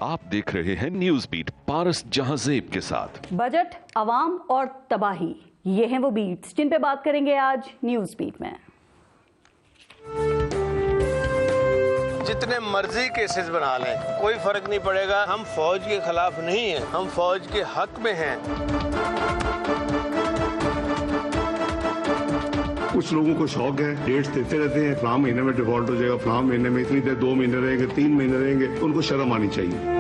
आप देख रहे हैं न्यूज बीट पारस जहांजेब के साथ। बजट, अवाम और तबाही, ये हैं वो बीट्स जिन पे बात करेंगे आज न्यूज बीट में। जितने मर्जी केसेस बना लें, कोई फर्क नहीं पड़ेगा। हम फौज के खिलाफ नहीं हैं, हम फौज के हक में हैं। कुछ लोगों को शौक है, डेट्स देते रहते हैं, फलां महीने में डिफॉल्ट हो जाएगा, फलां महीने में इतनी देर, 2 महीने रहेंगे, 3 महीने रहेंगे, उनको शर्म आनी चाहिए।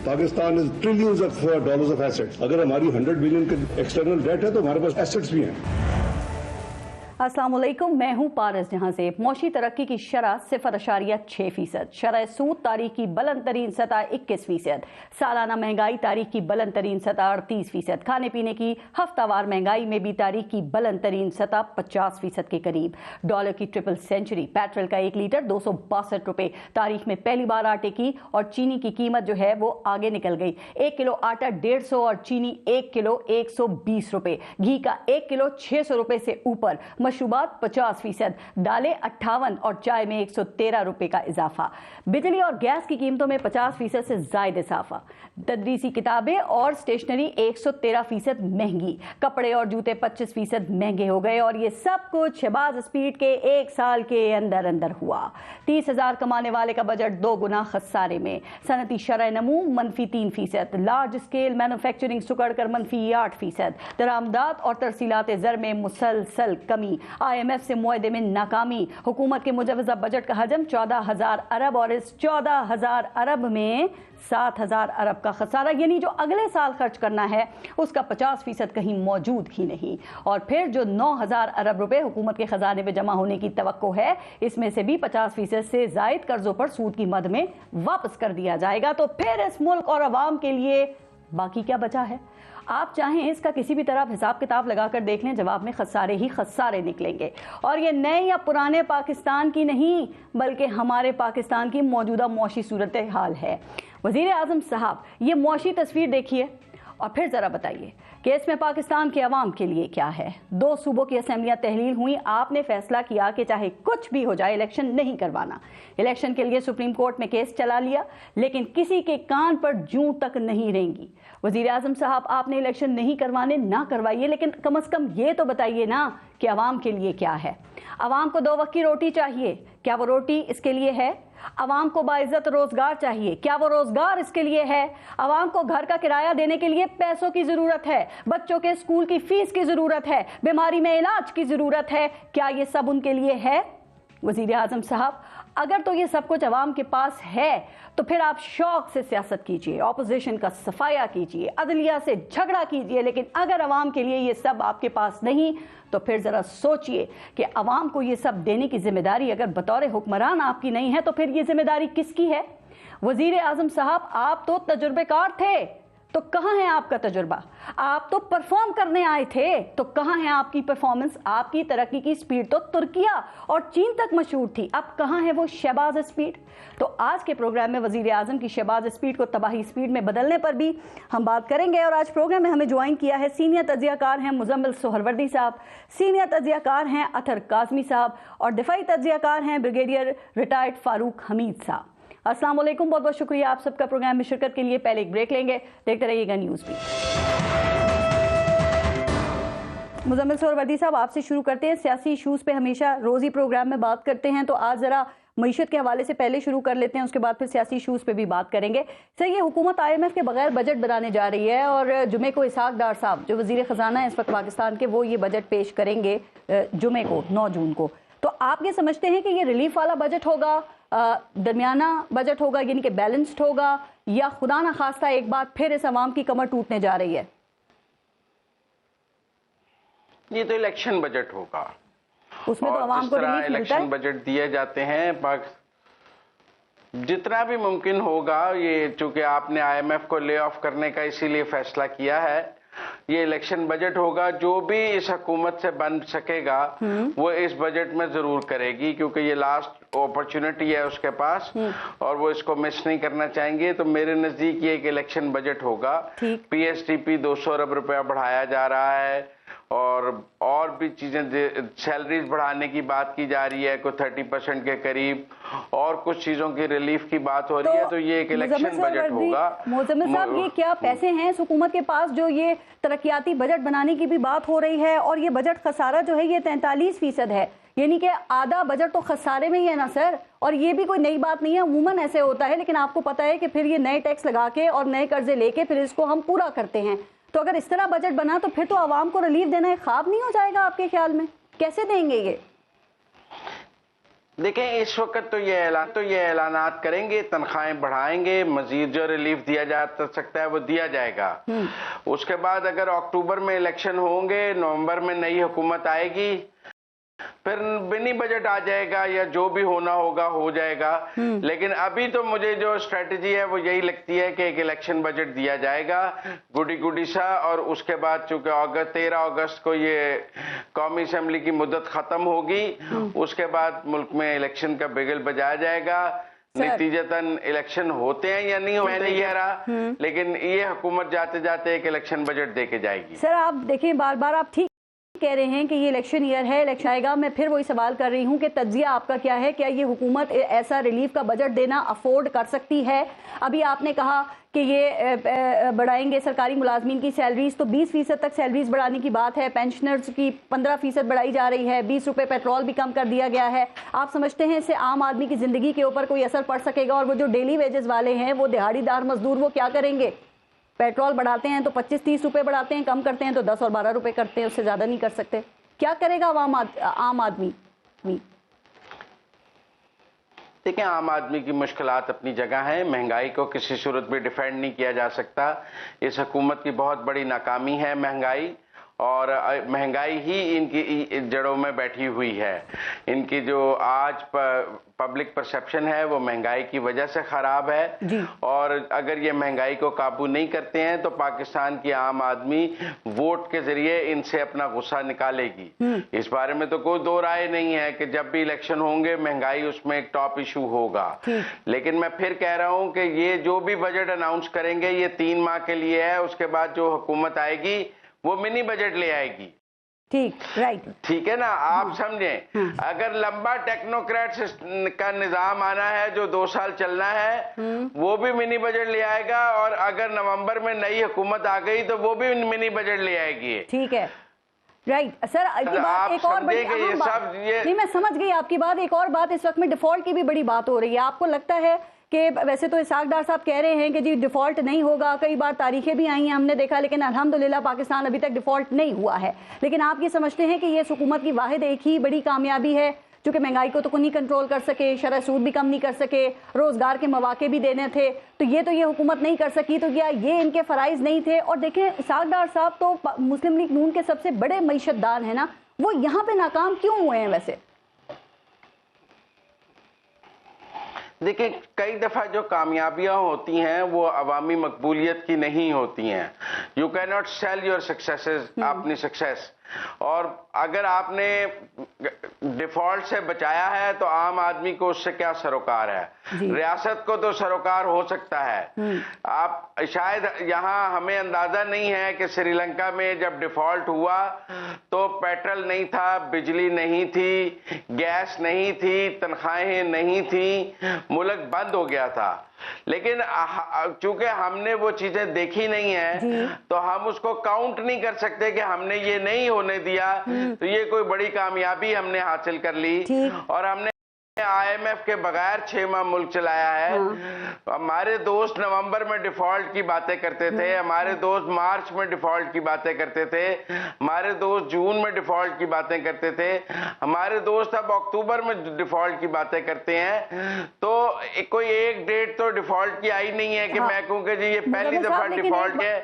Pakistan is trillions of dollars of assets. अगर हमारी 100 बिलियन के एक्सटर्नल डेट है तो हमारे पास एसेट्स भी हैं। अस्सलाम वालेकुम, मैं हूं पारस जहांजेब। मौशी तरक्की की शरह 0.6%, शरह सूद तारीख की बुलंद तरीन सतह 21%, सालाना महंगाई तारीख की बुलंद तरीन सतह 38%, खाने पीने की हफ्तावार महंगाई में भी तारीख की बुलंद तरीन सतह 50% के करीब, डॉलर की ट्रिपल सेंचुरी, पेट्रोल का 1 लीटर 262 रुपए, तारीख में पहली बार आटे की और चीनी की कीमत जो है वो आगे निकल गई। 1 किलो आटा 150 और चीनी 1 किलो 120 रुपए, घी का 1 किलो 600 रुपए से ऊपर, मशरूबात 50%, दालें 58 और चाय में 113 रुपए का इजाफा, बिजली और गैस की कीमतों में 50% से ज्यादा इजाफा, तदरीसी किताबें और स्टेशनरी 113% महंगी, कपड़े और जूते 25% महंगे हो गए। और ये सब कुछ शहबाज स्पीड के 1 साल के अंदर अंदर हुआ। 30,000 कमाने वाले का बजट 2 गुना खसारे में, सनती शरह नमू -3%, लार्ज स्केल मैन्युफैक्चरिंग सुकड़कर -8%, दरामदात और तरसीलात ज़र में मुसलसल कमी, IMF से मुआहदे में नाकामी, हुकूमत के मुजवजा बजट का हजम 14,000 अरब और इस 14,000 अरब में 7,000 अरब का खसारा, यानी जो अगले साल खर्च करना है उसका 50% कहीं मौजूद ही नहीं। और फिर जो 9,000 अरब रुपए हुकूमत के खजाने में जमा होने की तवक्को है, इसमें से भी 50% से जायद कर्जों पर सूद की मद में वापस कर दिया जाएगा। तो फिर इस मुल्क और अवाम के लिए बाकी क्या बचा है? आप चाहें इसका किसी भी तरह हिसाब किताब लगाकर देख लें, जवाब में खसारे ही खसारे निकलेंगे। और ये नए या पुराने पाकिस्तान की नहीं, बल्कि हमारे पाकिस्तान की मौजूदा मौशी सूरत हाल है। वजीर आजम साहब, ये मौशी तस्वीर देखिए और फिर ज़रा बताइए कि इसमें पाकिस्तान के अवाम के लिए क्या है। 2 सूबों की असेंबलियां तहलील हुई, आपने फैसला किया कि चाहे कुछ भी हो जाए इलेक्शन नहीं करवाना। इलेक्शन के लिए सुप्रीम कोर्ट में केस चला लिया, लेकिन किसी के कान पर जूं तक नहीं रेंगी। वजीर आजम साहब, आपने इलेक्शन नहीं करवाने, ना करवाइए, लेकिन कम से कम ये तो बताइए ना कि अवाम के लिए क्या है। अवाम को 2 वक्त की रोटी चाहिए, क्या वो रोटी इसके लिए है? अवाम को बाइज्जत रोजगार चाहिए, क्या वो रोजगार इसके लिए है? अवाम को घर का किराया देने के लिए पैसों की जरूरत है, बच्चों के स्कूल की फीस की जरूरत है, बीमारी में इलाज की जरूरत है, क्या ये सब उनके लिए है? वजीर आजम साहब, अगर तो ये सब कुछ अवाम के पास है तो फिर आप शौक से सियासत कीजिए, ऑपोजिशन का सफाया कीजिए, अदलिया से झगड़ा कीजिए, लेकिन अगर अवाम के लिए ये सब आपके पास नहीं तो फिर जरा सोचिए कि अवाम को ये सब देने की जिम्मेदारी अगर बतौर हुक्मरान आपकी नहीं है तो फिर ये जिम्मेदारी किसकी है? वजीर आजम साहब, आप तो तजुर्बेकार थे, तो कहां है आपका तजुर्बा? आप तो परफॉर्म करने आए थे, तो कहां है आपकी परफॉर्मेंस? आपकी तरक्की की स्पीड तो तुर्किया और चीन तक मशहूर थी, अब कहां है वो शहबाज स्पीड? तो आज के प्रोग्राम में वजीर आजम की शहबाज स्पीड को तबाही स्पीड में बदलने पर भी हम बात करेंगे। और आज प्रोग्राम में हमें ज्वाइन किया है सीनियर तज्जियाकार हैं मुजम्मिल सोहरवर्दी साहब, सीनियर तज्जियाकार हैं अतर काजमी साहब और दिफाई तज्जियाकार हैं ब्रिगेडियर रिटायर्ड फारूक हमीद साहब। अस्सलाम वालेकुम, बहुत बहुत शुक्रिया आप सबका प्रोग्राम में शिरकत के लिए। पहले एक ब्रेक लेंगे, देखते रहिएगा न्यूज़ भी। मुजम्मिल सोहरवर्दी साहब, आपसे शुरू करते हैं। सियासी इशूज़ पे हमेशा रोज़ ही प्रोग्राम में बात करते हैं, तो आज ज़रा मईशत के हवाले से पहले शुरू कर लेते हैं, उसके बाद फिर सियासी इशूज़ पे भी बात करेंगे। सर, ये हुकूमत IMF के बगैर बजट बनाने जा रही है और जुमे को इसहाक डार साहब जो वज़ीर ख़जाना है इस वक्त पाकिस्तान के, वो ये बजट पेश करेंगे जुमे को 9 जून को। तो आप ये समझते हैं कि ये रिलीफ वाला बजट होगा, दरमियाना बजट होगा, यानी कि बैलेंस्ड होगा, या खुदा ना खास्ता एक बार फिर इस अवाम की कमर टूटने जा रही है? ये तो इलेक्शन बजट होगा, उसमें तो अवाम को रिलीफ मिलता है। इलेक्शन बजट दिए जाते हैं जितना भी मुमकिन होगा। ये चूंकि आपने IMF को ले ऑफ करने का इसीलिए फैसला किया है, ये इलेक्शन बजट होगा। जो भी इस हुकूमत से बन सकेगा वो इस बजट में जरूर करेगी, क्योंकि ये लास्ट अपॉर्चुनिटी है उसके पास और वो इसको मिस नहीं करना चाहेंगे। तो मेरे नजदीक ये एक इलेक्शन बजट होगा। पीएसटीपी 200 अरब रुपया बढ़ाया जा रहा है और भी चीजें, सैलरीज बढ़ाने की बात की जा रही है कोई 30% के करीब, और कुछ चीजों की रिलीफ की बात हो रही है। तो ये एक इलेक्शन बजट होगा। मोजम्मिल साहब, ये क्या पैसे हैं हुकूमत के पास जो ये तरक्याती बजट बनाने की भी बात हो रही है? और ये बजट खसारा जो है ये 43% है, यानी कि आधा बजट तो खसारे में ही है ना सर। और ये भी कोई नई बात नहीं है, अमूमन ऐसे होता है, लेकिन आपको पता है कि फिर ये नए टैक्स लगा के और नए कर्जे लेके फिर इसको हम पूरा करते हैं। तो अगर इस तरह बजट बना तो फिर तो आवाम को रिलीफ देना एक ख्वाब नहीं हो जाएगा आपके ख्याल में? कैसे देंगे ये? देखें, इस वक्त तो ये ऐलानात करेंगे, तनख्वाहें बढ़ाएंगे, मजीद जो रिलीफ दिया जा सकता है वो दिया जाएगा। उसके बाद अगर अक्टूबर में इलेक्शन होंगे, नवंबर में नई हुकूमत आएगी, फिर मिनी बजट आ जाएगा या जो भी होना होगा हो जाएगा। लेकिन अभी तो मुझे जो स्ट्रेटजी है वो यही लगती है कि एक इलेक्शन बजट दिया जाएगा गुडी सा, और उसके बाद चूंकि 13 अगस्त को ये कौमी असेंबली की मुद्दत खत्म होगी, उसके बाद मुल्क में इलेक्शन का बिगल बजाया जाएगा। नतीजतन इलेक्शन होते हैं या नहीं होते नहीं कह रहा, लेकिन ये हुकूमत जाते जाते एक इलेक्शन बजट दे के जाएगी। सर आप देखें, बार बार आप ठीक कह रहे हैं कि ये इलेक्शन ईयर है, इलेक्शन आएगा। मैं फिर वही सवाल कर रही हूँ कि तज्जिया आपका क्या है? क्या ये हुकूमत ऐसा रिलीफ का बजट देना अफोर्ड कर सकती है? अभी आपने कहा कि ये बढ़ाएंगे सरकारी मुलाजमीन की सैलरीज, तो 20% तक सैलरीज बढ़ाने की बात है। पेंशनर्स की 15% बढ़ाई जा रही है, 20 रुपये पेट्रोल भी कम कर दिया गया है। आप समझते हैं इससे आम आदमी की जिंदगी के ऊपर कोई असर पड़ सकेगा? और वो जो डेली वेजेस वाले हैं, वो दिहाड़ीदार मजदूर, वो क्या करेंगे? पेट्रोल बढ़ाते हैं तो 25-30 रुपए बढ़ाते हैं, कम करते हैं तो 10 और 12 रुपए करते हैं, उससे ज्यादा नहीं कर सकते। क्या करेगा आम आदमी? देखिए, आम आदमी की मुश्किलात अपनी जगह हैं। महंगाई को किसी सूरत भी डिफेंड नहीं किया जा सकता। इस हुकूमत की बहुत बड़ी नाकामी है महंगाई, और महंगाई ही इनकी जड़ों में बैठी हुई है। इनकी जो आज पब्लिक परसेप्शन है वो महंगाई की वजह से खराब है, और अगर ये महंगाई को काबू नहीं करते हैं तो पाकिस्तान की आम आदमी वोट के जरिए इनसे अपना गुस्सा निकालेगी। इस बारे में तो कोई दो राय नहीं है कि जब भी इलेक्शन होंगे महंगाई उसमें एक टॉप इशू होगा। लेकिन मैं फिर कह रहा हूं कि ये जो भी बजट अनाउंस करेंगे ये 3 माह के लिए है। उसके बाद जो हुकूमत आएगी वो मिनी बजट ले आएगी। ठीक है ना, आप समझें। अगर लंबा टेक्नोक्रेट का निजाम आना है जो 2 साल चलना है, वो भी मिनी बजट ले आएगा, और अगर नवंबर में नई हुकूमत आ गई तो वो भी मिनी बजट ले आएगी। ठीक है, राइट सर। एक और बड़ी अहम बात, नहीं मैं समझ गई आपकी बात। एक और बात, इस वक्त में डिफॉल्ट की भी बड़ी बात हो रही है। आपको लगता है कि वैसे तो इसहाक डार साहब कह रहे हैं कि जी डिफॉल्ट नहीं होगा, कई बार तारीखें भी आई हैं हमने देखा, लेकिन अल्हम्दुलिल्लाह पाकिस्तान अभी तक डिफॉल्ट नहीं हुआ है। लेकिन आप ये समझते हैं कि ये हुकूमत की वाहिद एक ही बड़ी कामयाबी है जो कि महंगाई को तो नहीं कंट्रोल कर सके, शरह सूद भी कम नहीं कर सके, रोजगार के मौके भी देने थे, तो ये हुकूमत नहीं कर सकी, तो क्या ये इनके फराइज नहीं थे? और देखें, इसहाक डार साहब तो मुस्लिम लीग नून के सबसे बड़े मईशतदार हैं ना, वो यहाँ पे नाकाम क्यों हुए हैं वैसे? देखिए, कई दफा जो कामयाबियां होती हैं वो अवामी मकबूलियत की नहीं होती हैं। You can not sell your successes, अपनी सक्सेस। और अगर आपने डिफॉल्ट से बचाया है तो आम आदमी को उससे क्या सरोकार है? रियासत को तो सरोकार हो सकता है। आप शायद यहाँ हमें अंदाजा नहीं है कि श्रीलंका में जब डिफॉल्ट हुआ तो पेट्रोल नहीं था, बिजली नहीं थी, गैस नहीं थी, तनख्वाहें नहीं थी, मुल्क बंद हो गया था। लेकिन चूंकि हमने वो चीजें देखी नहीं है तो हम उसको काउंट नहीं कर सकते कि हमने ये नहीं होने दिया, तो ये कोई बड़ी कामयाबी हमने हासिल कर ली। और हमने IMF के बगैर 6 माह मुल्क चलाया है। हमारे दोस्त नवंबर में डिफॉल्ट की बातें करते थे, हमारे दोस्त मार्च में डिफॉल्ट की बातें करते थे, हमारे दोस्त जून में डिफॉल्ट की बातें करते थे, हमारे दोस्त अब अक्टूबर में डिफॉल्ट की बातें करते हैं। तो कोई एक डेट तो डिफॉल्ट की आई नहीं है कि मैं कहूँ कि जी ये पहली दफा डिफॉल्ट है।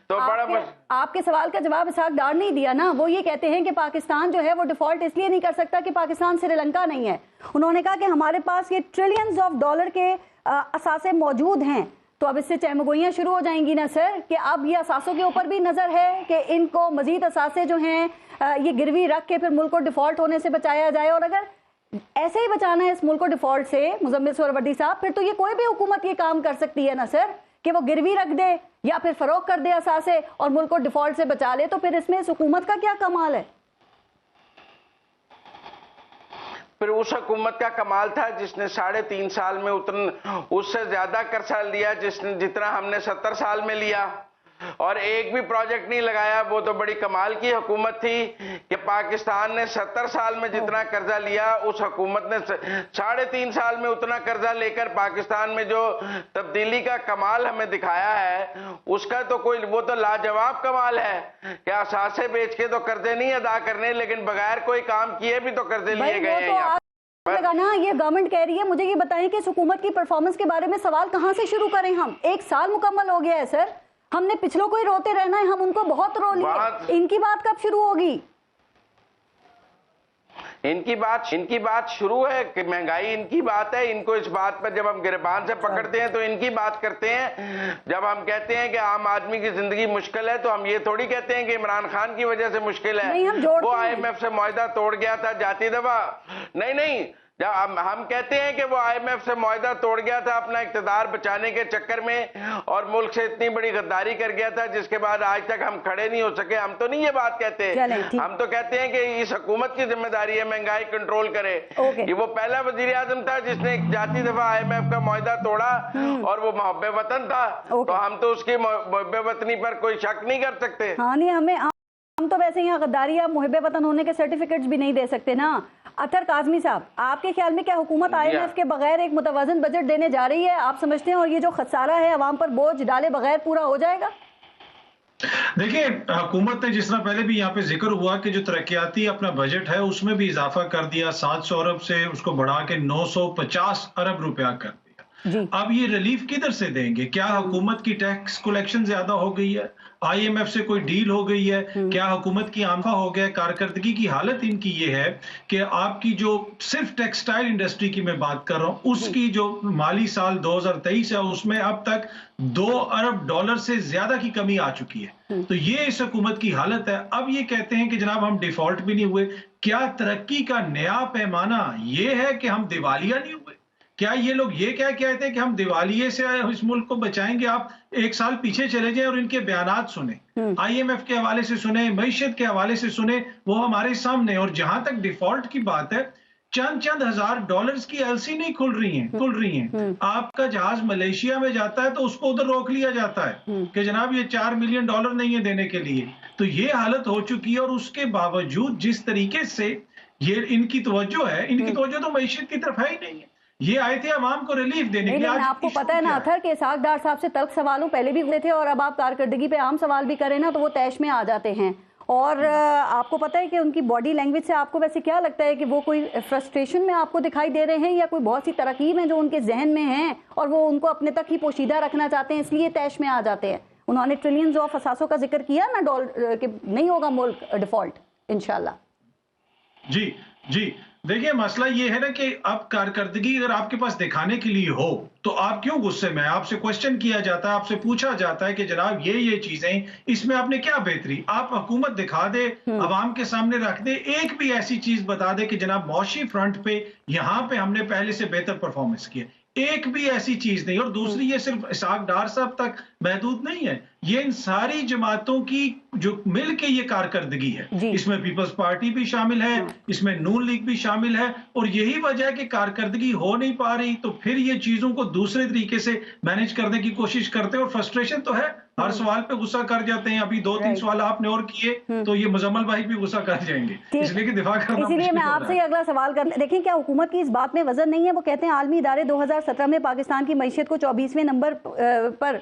तो बड़ा आपके सवाल का जवाब इसहाक डार नहीं दिया ना। वो ये कहते हैं कि पाकिस्तान जो है वो डिफॉल्ट इसलिए नहीं कर सकता कि पाकिस्तान श्रीलंका नहीं है। उन्होंने कहा कि हमारे पास ये ट्रिलियंस ऑफ डॉलर के असासे मौजूद हैं। तो अब इससे चहमगोइयां शुरू हो जाएंगी ना सर, कि अब ये असासों के ऊपर भी नजर है कि इनको मजीद असासे जो हैं ये गिरवी रख के फिर मुल्क को डिफॉल्ट होने से बचाया जाए। और अगर ایسے ہی بچانا ہے اس ملک کو ڈیفالٹ سے مزمل سہروردی صاحب، پھر تو یہ کوئی بھی حکومت یہ کام کر سکتی ہے نا سر، کہ وہ گروی رکھ دے یا پھر فروغ کر دے اثاثے اور ملک کو ڈیفالٹ سے بچا لے، تو پھر اس میں اس حکومت کا کیا کمال ہے؟ پھر اس حکومت کا کمال تھا جس نے 3.5 سال میں اس سے زیادہ قرضہ لیا جتنا ہم نے 70 سال میں لیا، اور ایک بھی پروجیکٹ نہیں لگایا۔ وہ تو بڑی کمال کی حکومت تھی کہ پاکستان نے 70 سال میں جتنا قرضہ لیا، اس حکومت نے 3.5 سال میں اتنا قرضہ لے کر پاکستان میں جو تبدیلی کا کمال ہمیں دکھایا ہے، اس کا تو وہ تو لاجواب کمال ہے کہ اثاثے بیچ کے تو قرضے نہیں ادا کرنے، لیکن بغیر کوئی کام کیے بھی تو قرضے لیے گئے ہیں یہاں۔ نا یہ گورنمنٹ کہہ رہی ہے، مجھے یہ بتائیں کہ اس حکومت کی پرفارمنس کے بارے میں سوال کہاں سے شروع کریں ہم؟ 1 سال مکمل ہو گیا ہے سر، ہم نے پچھلوں کو ہی روتے رہنا ہے، ہم ان کو بہت رو لیے، ان کی بات کب شروع ہوگی؟ ان کی بات شروع ہے کہ مہنگائی ان کی بات ہے، ان کو اس بات پر جب ہم گریبان سے پکڑتے ہیں تو ان کی بات کرتے ہیں۔ جب ہم کہتے ہیں کہ عام آدمی کی زندگی مشکل ہے تو ہم یہ تھوڑی کہتے ہیں کہ عمران خان کی وجہ سے مشکل ہے، وہ IMF سے معاہدہ توڑ گیا تھا جاتی دفعہ، نہیں، جب ہم کہتے ہیں کہ وہ IMF سے معاہدہ توڑ گیا تھا اپنا اقتدار بچانے کے چکر میں، اور ملک سے اتنی بڑی غداری کر گیا تھا جس کے بعد آج تک ہم کھڑے نہیں ہو سکے، ہم تو نہیں یہ بات کہتے، ہم تو کہتے ہیں کہ اس حکومت کی ذمہ داری ہے مہنگائی کنٹرول کرے۔ یہ وہ پہلا وزیر اعظم تھا جس نے جاتی دفعہ IMF کا معاہدہ توڑا، اور وہ محب وطن تھا، تو ہم تو اس کی محب وطنی پر کوئی شک نہیں کر سکتے۔ ہاں نہیں، ہم تو ویسے یہاں غداری یا محب وطن ہونے کے سرٹیفکیٹس بھی نہیں دے سکتے نا۔ اطہر کاظمی صاحب، آپ کے خیال میں کیا حکومت IMF کے بغیر ایک متوازن بجٹ دینے جا رہی ہے؟ آپ سمجھتے ہیں اور یہ جو خسارہ ہے عوام پر بوجھ ڈالے بغیر پورا ہو جائے گا؟ دیکھیں، حکومت نے جس طرح پہلے بھی یہاں پہ ذکر ہوا کہ جو ترقیاتی اپنا بجٹ ہے اس میں بھی اضافہ کر دیا، 700 ارب سے اس کو بڑھا کے 950 ارب روپیہ کر دیا۔ اب یہ ریلیف کدھر سے دیں گے؟ کیا حکومت کی ٹیکس کلیکشن زیادہ ہو گئی ہے؟ IMF سے کوئی ڈیل ہو گئی ہے؟ کیا حکومت کی آمدہ ہو گیا؟ کارکردگی کی حالت ان کی یہ ہے کہ آپ کی جو صرف ٹیکسٹائل انڈسٹری کی میں بات کر رہا ہوں، اس کی جو مالی سال 2023 ہے اس میں اب تک $2 ارب سے زیادہ کی کمی آ چکی ہے۔ تو یہ اس حکومت کی حالت ہے۔ اب یہ کہتے ہیں کہ جناب ہم ڈیفالٹ بھی نہیں ہوئے۔ کیا ترقی کا نیا پیمانہ یہ ہے کہ ہم دیوالیہ نہیں ہوئے؟ کیا یہ لوگ یہ کیا کہتے ہیں کہ ہم دیوالیے سے اس ملک کو بچائیں گے؟ آپ 1 سال پیچھے چلے جائیں اور ان کے بیانات سنیں، IMF کے حوالے سے سنیں، معیشت کے حوالے سے سنیں، وہ ہمارے سامنے۔ اور جہاں تک ڈیفالٹ کی بات ہے، چند $1000 کی LC نہیں کھل رہی ہیں۔ آپ کا جہاز ملیشیا میں جاتا ہے تو اس کو ادھر روک لیا جاتا ہے کہ جناب یہ $4 ملین نہیں ہے دینے کے لیے۔ تو یہ حالت ہو چکی ہے، اور اس کے باوجود جس طریقے سے یہ ان کی توجہ ہے، ان کی توجہ تو معیشت کی طرف ہے ہی نہیں ہے۔ یہ آئے تھے عوام کو ریلیف دینے کے لیے۔ آپ کو پتہ ہے نا اطہر کہ اسحاق ڈار صاحب سے تلخ سوالوں پہلے بھی ہوئے تھے، اور اب آپ کارکردگی پہ عام سوال بھی کریں نا تو وہ طیش میں آ جاتے ہیں۔ اور آپ کو پتہ ہے کہ ان کی باڈی لینگویج سے آپ کو ویسے کیا لگتا ہے کہ وہ کوئی فرسٹریشن میں آپ کو دکھائی دے رہے ہیں، یا کوئی بہت سی تراکیب ہیں جو ان کے ذہن میں ہیں اور وہ ان کو اپنے تک ہی پوشیدہ رکھنا چاہتے ہیں، اس لیے طیش میں آ جاتے ہیں؟ انہوں نے ٹریلینز آف اثاثوں کا ذکر کیا نا کہ نہیں ہوگا ملک ڈیفالٹ انشاءاللہ۔ جی دیکھیں، مسئلہ یہ ہے نا کہ اب کارکردگی اگر آپ کے پاس دکھانے کے لیے ہو تو آپ کیوں غصے میں؟ آپ سے کوشچن کیا جاتا ہے، آپ سے پوچھا جاتا ہے کہ جناب یہ چیزیں اس میں آپ نے کیا بہتری؟ آپ حکومت دکھا دے، عوام کے سامنے رکھ دے، ایک بھی ایسی چیز بتا دے کہ جناب معاشی فرنٹ پہ یہاں پہ ہم نے پہلے سے بہتر پرفارمنس کیا، ایک بھی ایسی چیز نہیں۔ اور دوسری، یہ صرف اسحاق ڈار صاحب تک محدود نہیں ہے، یہ ان ساری جماعتوں کی جو مل کے یہ کارکردگی ہے۔ اس میں پیپلز پارٹی بھی شامل ہے، اس میں نون لیگ بھی شامل ہے، اور یہی وجہ ہے کہ کارکردگی ہو نہیں پا رہی، تو پھر یہ چیزوں کو دوسرے طریقے سے مینج کرنے کی کوشش کرتے ہیں۔ اور فرسٹریشن تو ہے، ہر سوال پہ غصہ کر جاتے ہیں۔ ابھی 2-3 سوال آپ نے اور کیے تو یہ مزمل بھائی بھی غصہ کر جائیں گے، اس لیے کہ دفاع کرنا۔ اسی لیے میں آپ سے اگلا سوال کرنا، دیکھیں کیا حکومت کی اس بات میں وزن نہیں ہے؟ وہ کہتے ہیں عالمی ادارے 2017 میں پاکستان کی معیشت کو 24ویں نمبر پر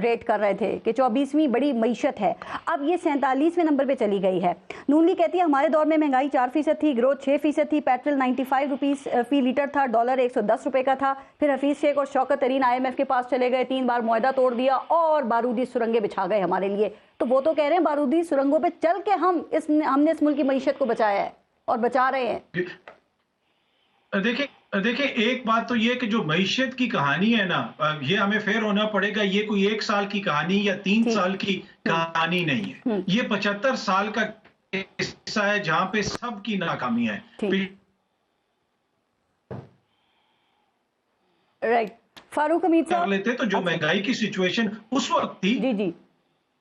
ریٹ کر رہے تھے کہ 24ویں بڑی معیشت ہے، اب یہ 47ویں نمبر پہ چلی گئی ہے۔ نون لیگ کہتی ہے ہمارے دور میں مہنگائی 4% تھی، گروتھ 6% تھی، پیٹرول 95 روپیز فی لیٹر تھا، ڈالر 110 روپے کا تھا۔ پھر حفیظ شیخ اور شوکت ترین IMF کے پاس چلے گئے، 3 بار معاہدہ توڑ دیا اور بارودی سرنگیں بچھا گئے ہمارے لیے۔ تو وہ تو کہہ رہے ہیں بارودی سرنگوں پہ چل کے ہم نے اس ملک کی معیشت کو بچایا ہے اور بچا رہے ہیں۔ دیکھیں ایک بات تو یہ کہ جو معیشت کی کہانی ہے نا، یہ ہمیں فیئر ہونا پڑے گا، یہ کوئی 1 سال کی کہانی یا 3 سال کی کہانی نہیں ہے، یہ 75 سال کا قصہ ہے جہاں پہ سب کی ناکامی ہے۔ राइट, फारूक हमीद कर साहब लेते तो जो महंगाई की सिचुएशन उस वक्त थी,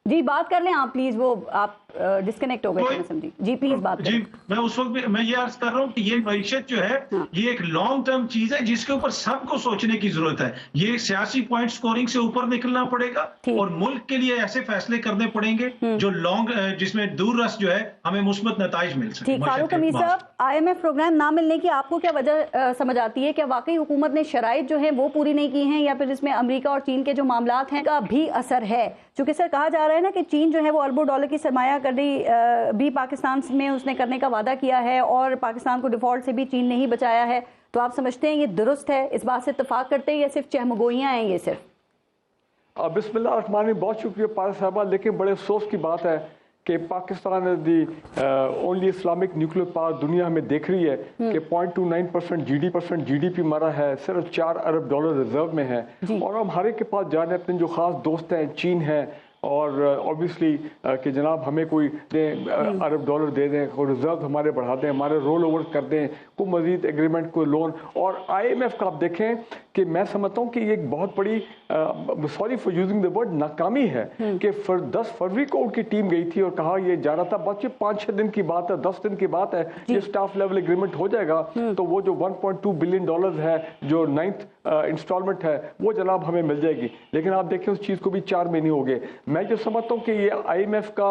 जी बात कर लें आप प्लीज, वो आप डिस्कनेक्ट हो गए थे, मैं समझी। जी प्लीज बात करें। जी मैं उस वक्त भी मैं ये अर्ज कर रहा हूँ कि ये मईशत जो है ये एक लॉन्ग टर्म चीज है जिसके ऊपर सबको सोचने की जरूरत है। ये सियासी पॉइंट स्कोरिंग से ऊपर निकलना पड़ेगा और मुल्क के लिए ऐसे फैसले करने पड़ेंगे जो लॉन्ग, जिसमें दूर रस जो है हमें मुस्बत नताइज मिल सके। फारूक हमीद साहब, IMF प्रोग्राम ना मिलने की आपको क्या वजह समझ आती है? क्या वाकई हुकूमत ने शराइत जो है वो पूरी नहीं की हैं, या फिर इसमें अमेरिका और चीन के जो मामलात हैं का भी असर है? चूंकि सर कहा जा रहा है ना कि चीन जो है वो अरबों डॉलर की सरमाया भी पाकिस्तान में उसने करने का वादा किया है और पाकिस्तान को डिफॉल्ट से भी चीन ने ही बचाया है। तो आप समझते हैं ये दुरुस्त है, इस बात से इत्तेफाक करते हैं, या सिर्फ चहमगोइयां हैं ये सिर्फ? बिस्मिल्लाह रहमान रहीम, बहुत शुक्रिया पारस साहबा, लेकिन बड़े अफसोस की बात है कि Pakistan the only Islamic nuclear power दुनिया हमें देख रही है कि 0.29% GDP हमारा है, सिर्फ $4 अरब रिजर्व में है। और हम हर एक के पास जाने अपने जो खास दोस्त हैं, चीन है, और ऑब्वियसली कि जनाब हमें कोई $1 अरब दे दें, कोई रिजर्व हमारे बढ़ा दें, हमारे रोल ओवर कर दें, कोई मजीद एग्रीमेंट, कोई लोन। और IMF का आप देखें कि मैं समझता हूँ कि ये एक बहुत बड़ी, sorry for using the word, नाकामी है कि 10 फरवरी को उनकी टीम गई थी और कहा ये जा रहा था, बच्चे 5-6 दिन की बात है, 10 दिन की बात है, ये स्टाफ लेवल एग्रीमेंट हो जाएगा तो वो जो $1.2 बिलियन है जो 9th इंस्टॉलमेंट है वो जनाब हमें मिल जाएगी। लेकिन आप देखें उस चीज़ को भी 4 महीने हो गए। मैं जो समझता हूँ कि ये IMF का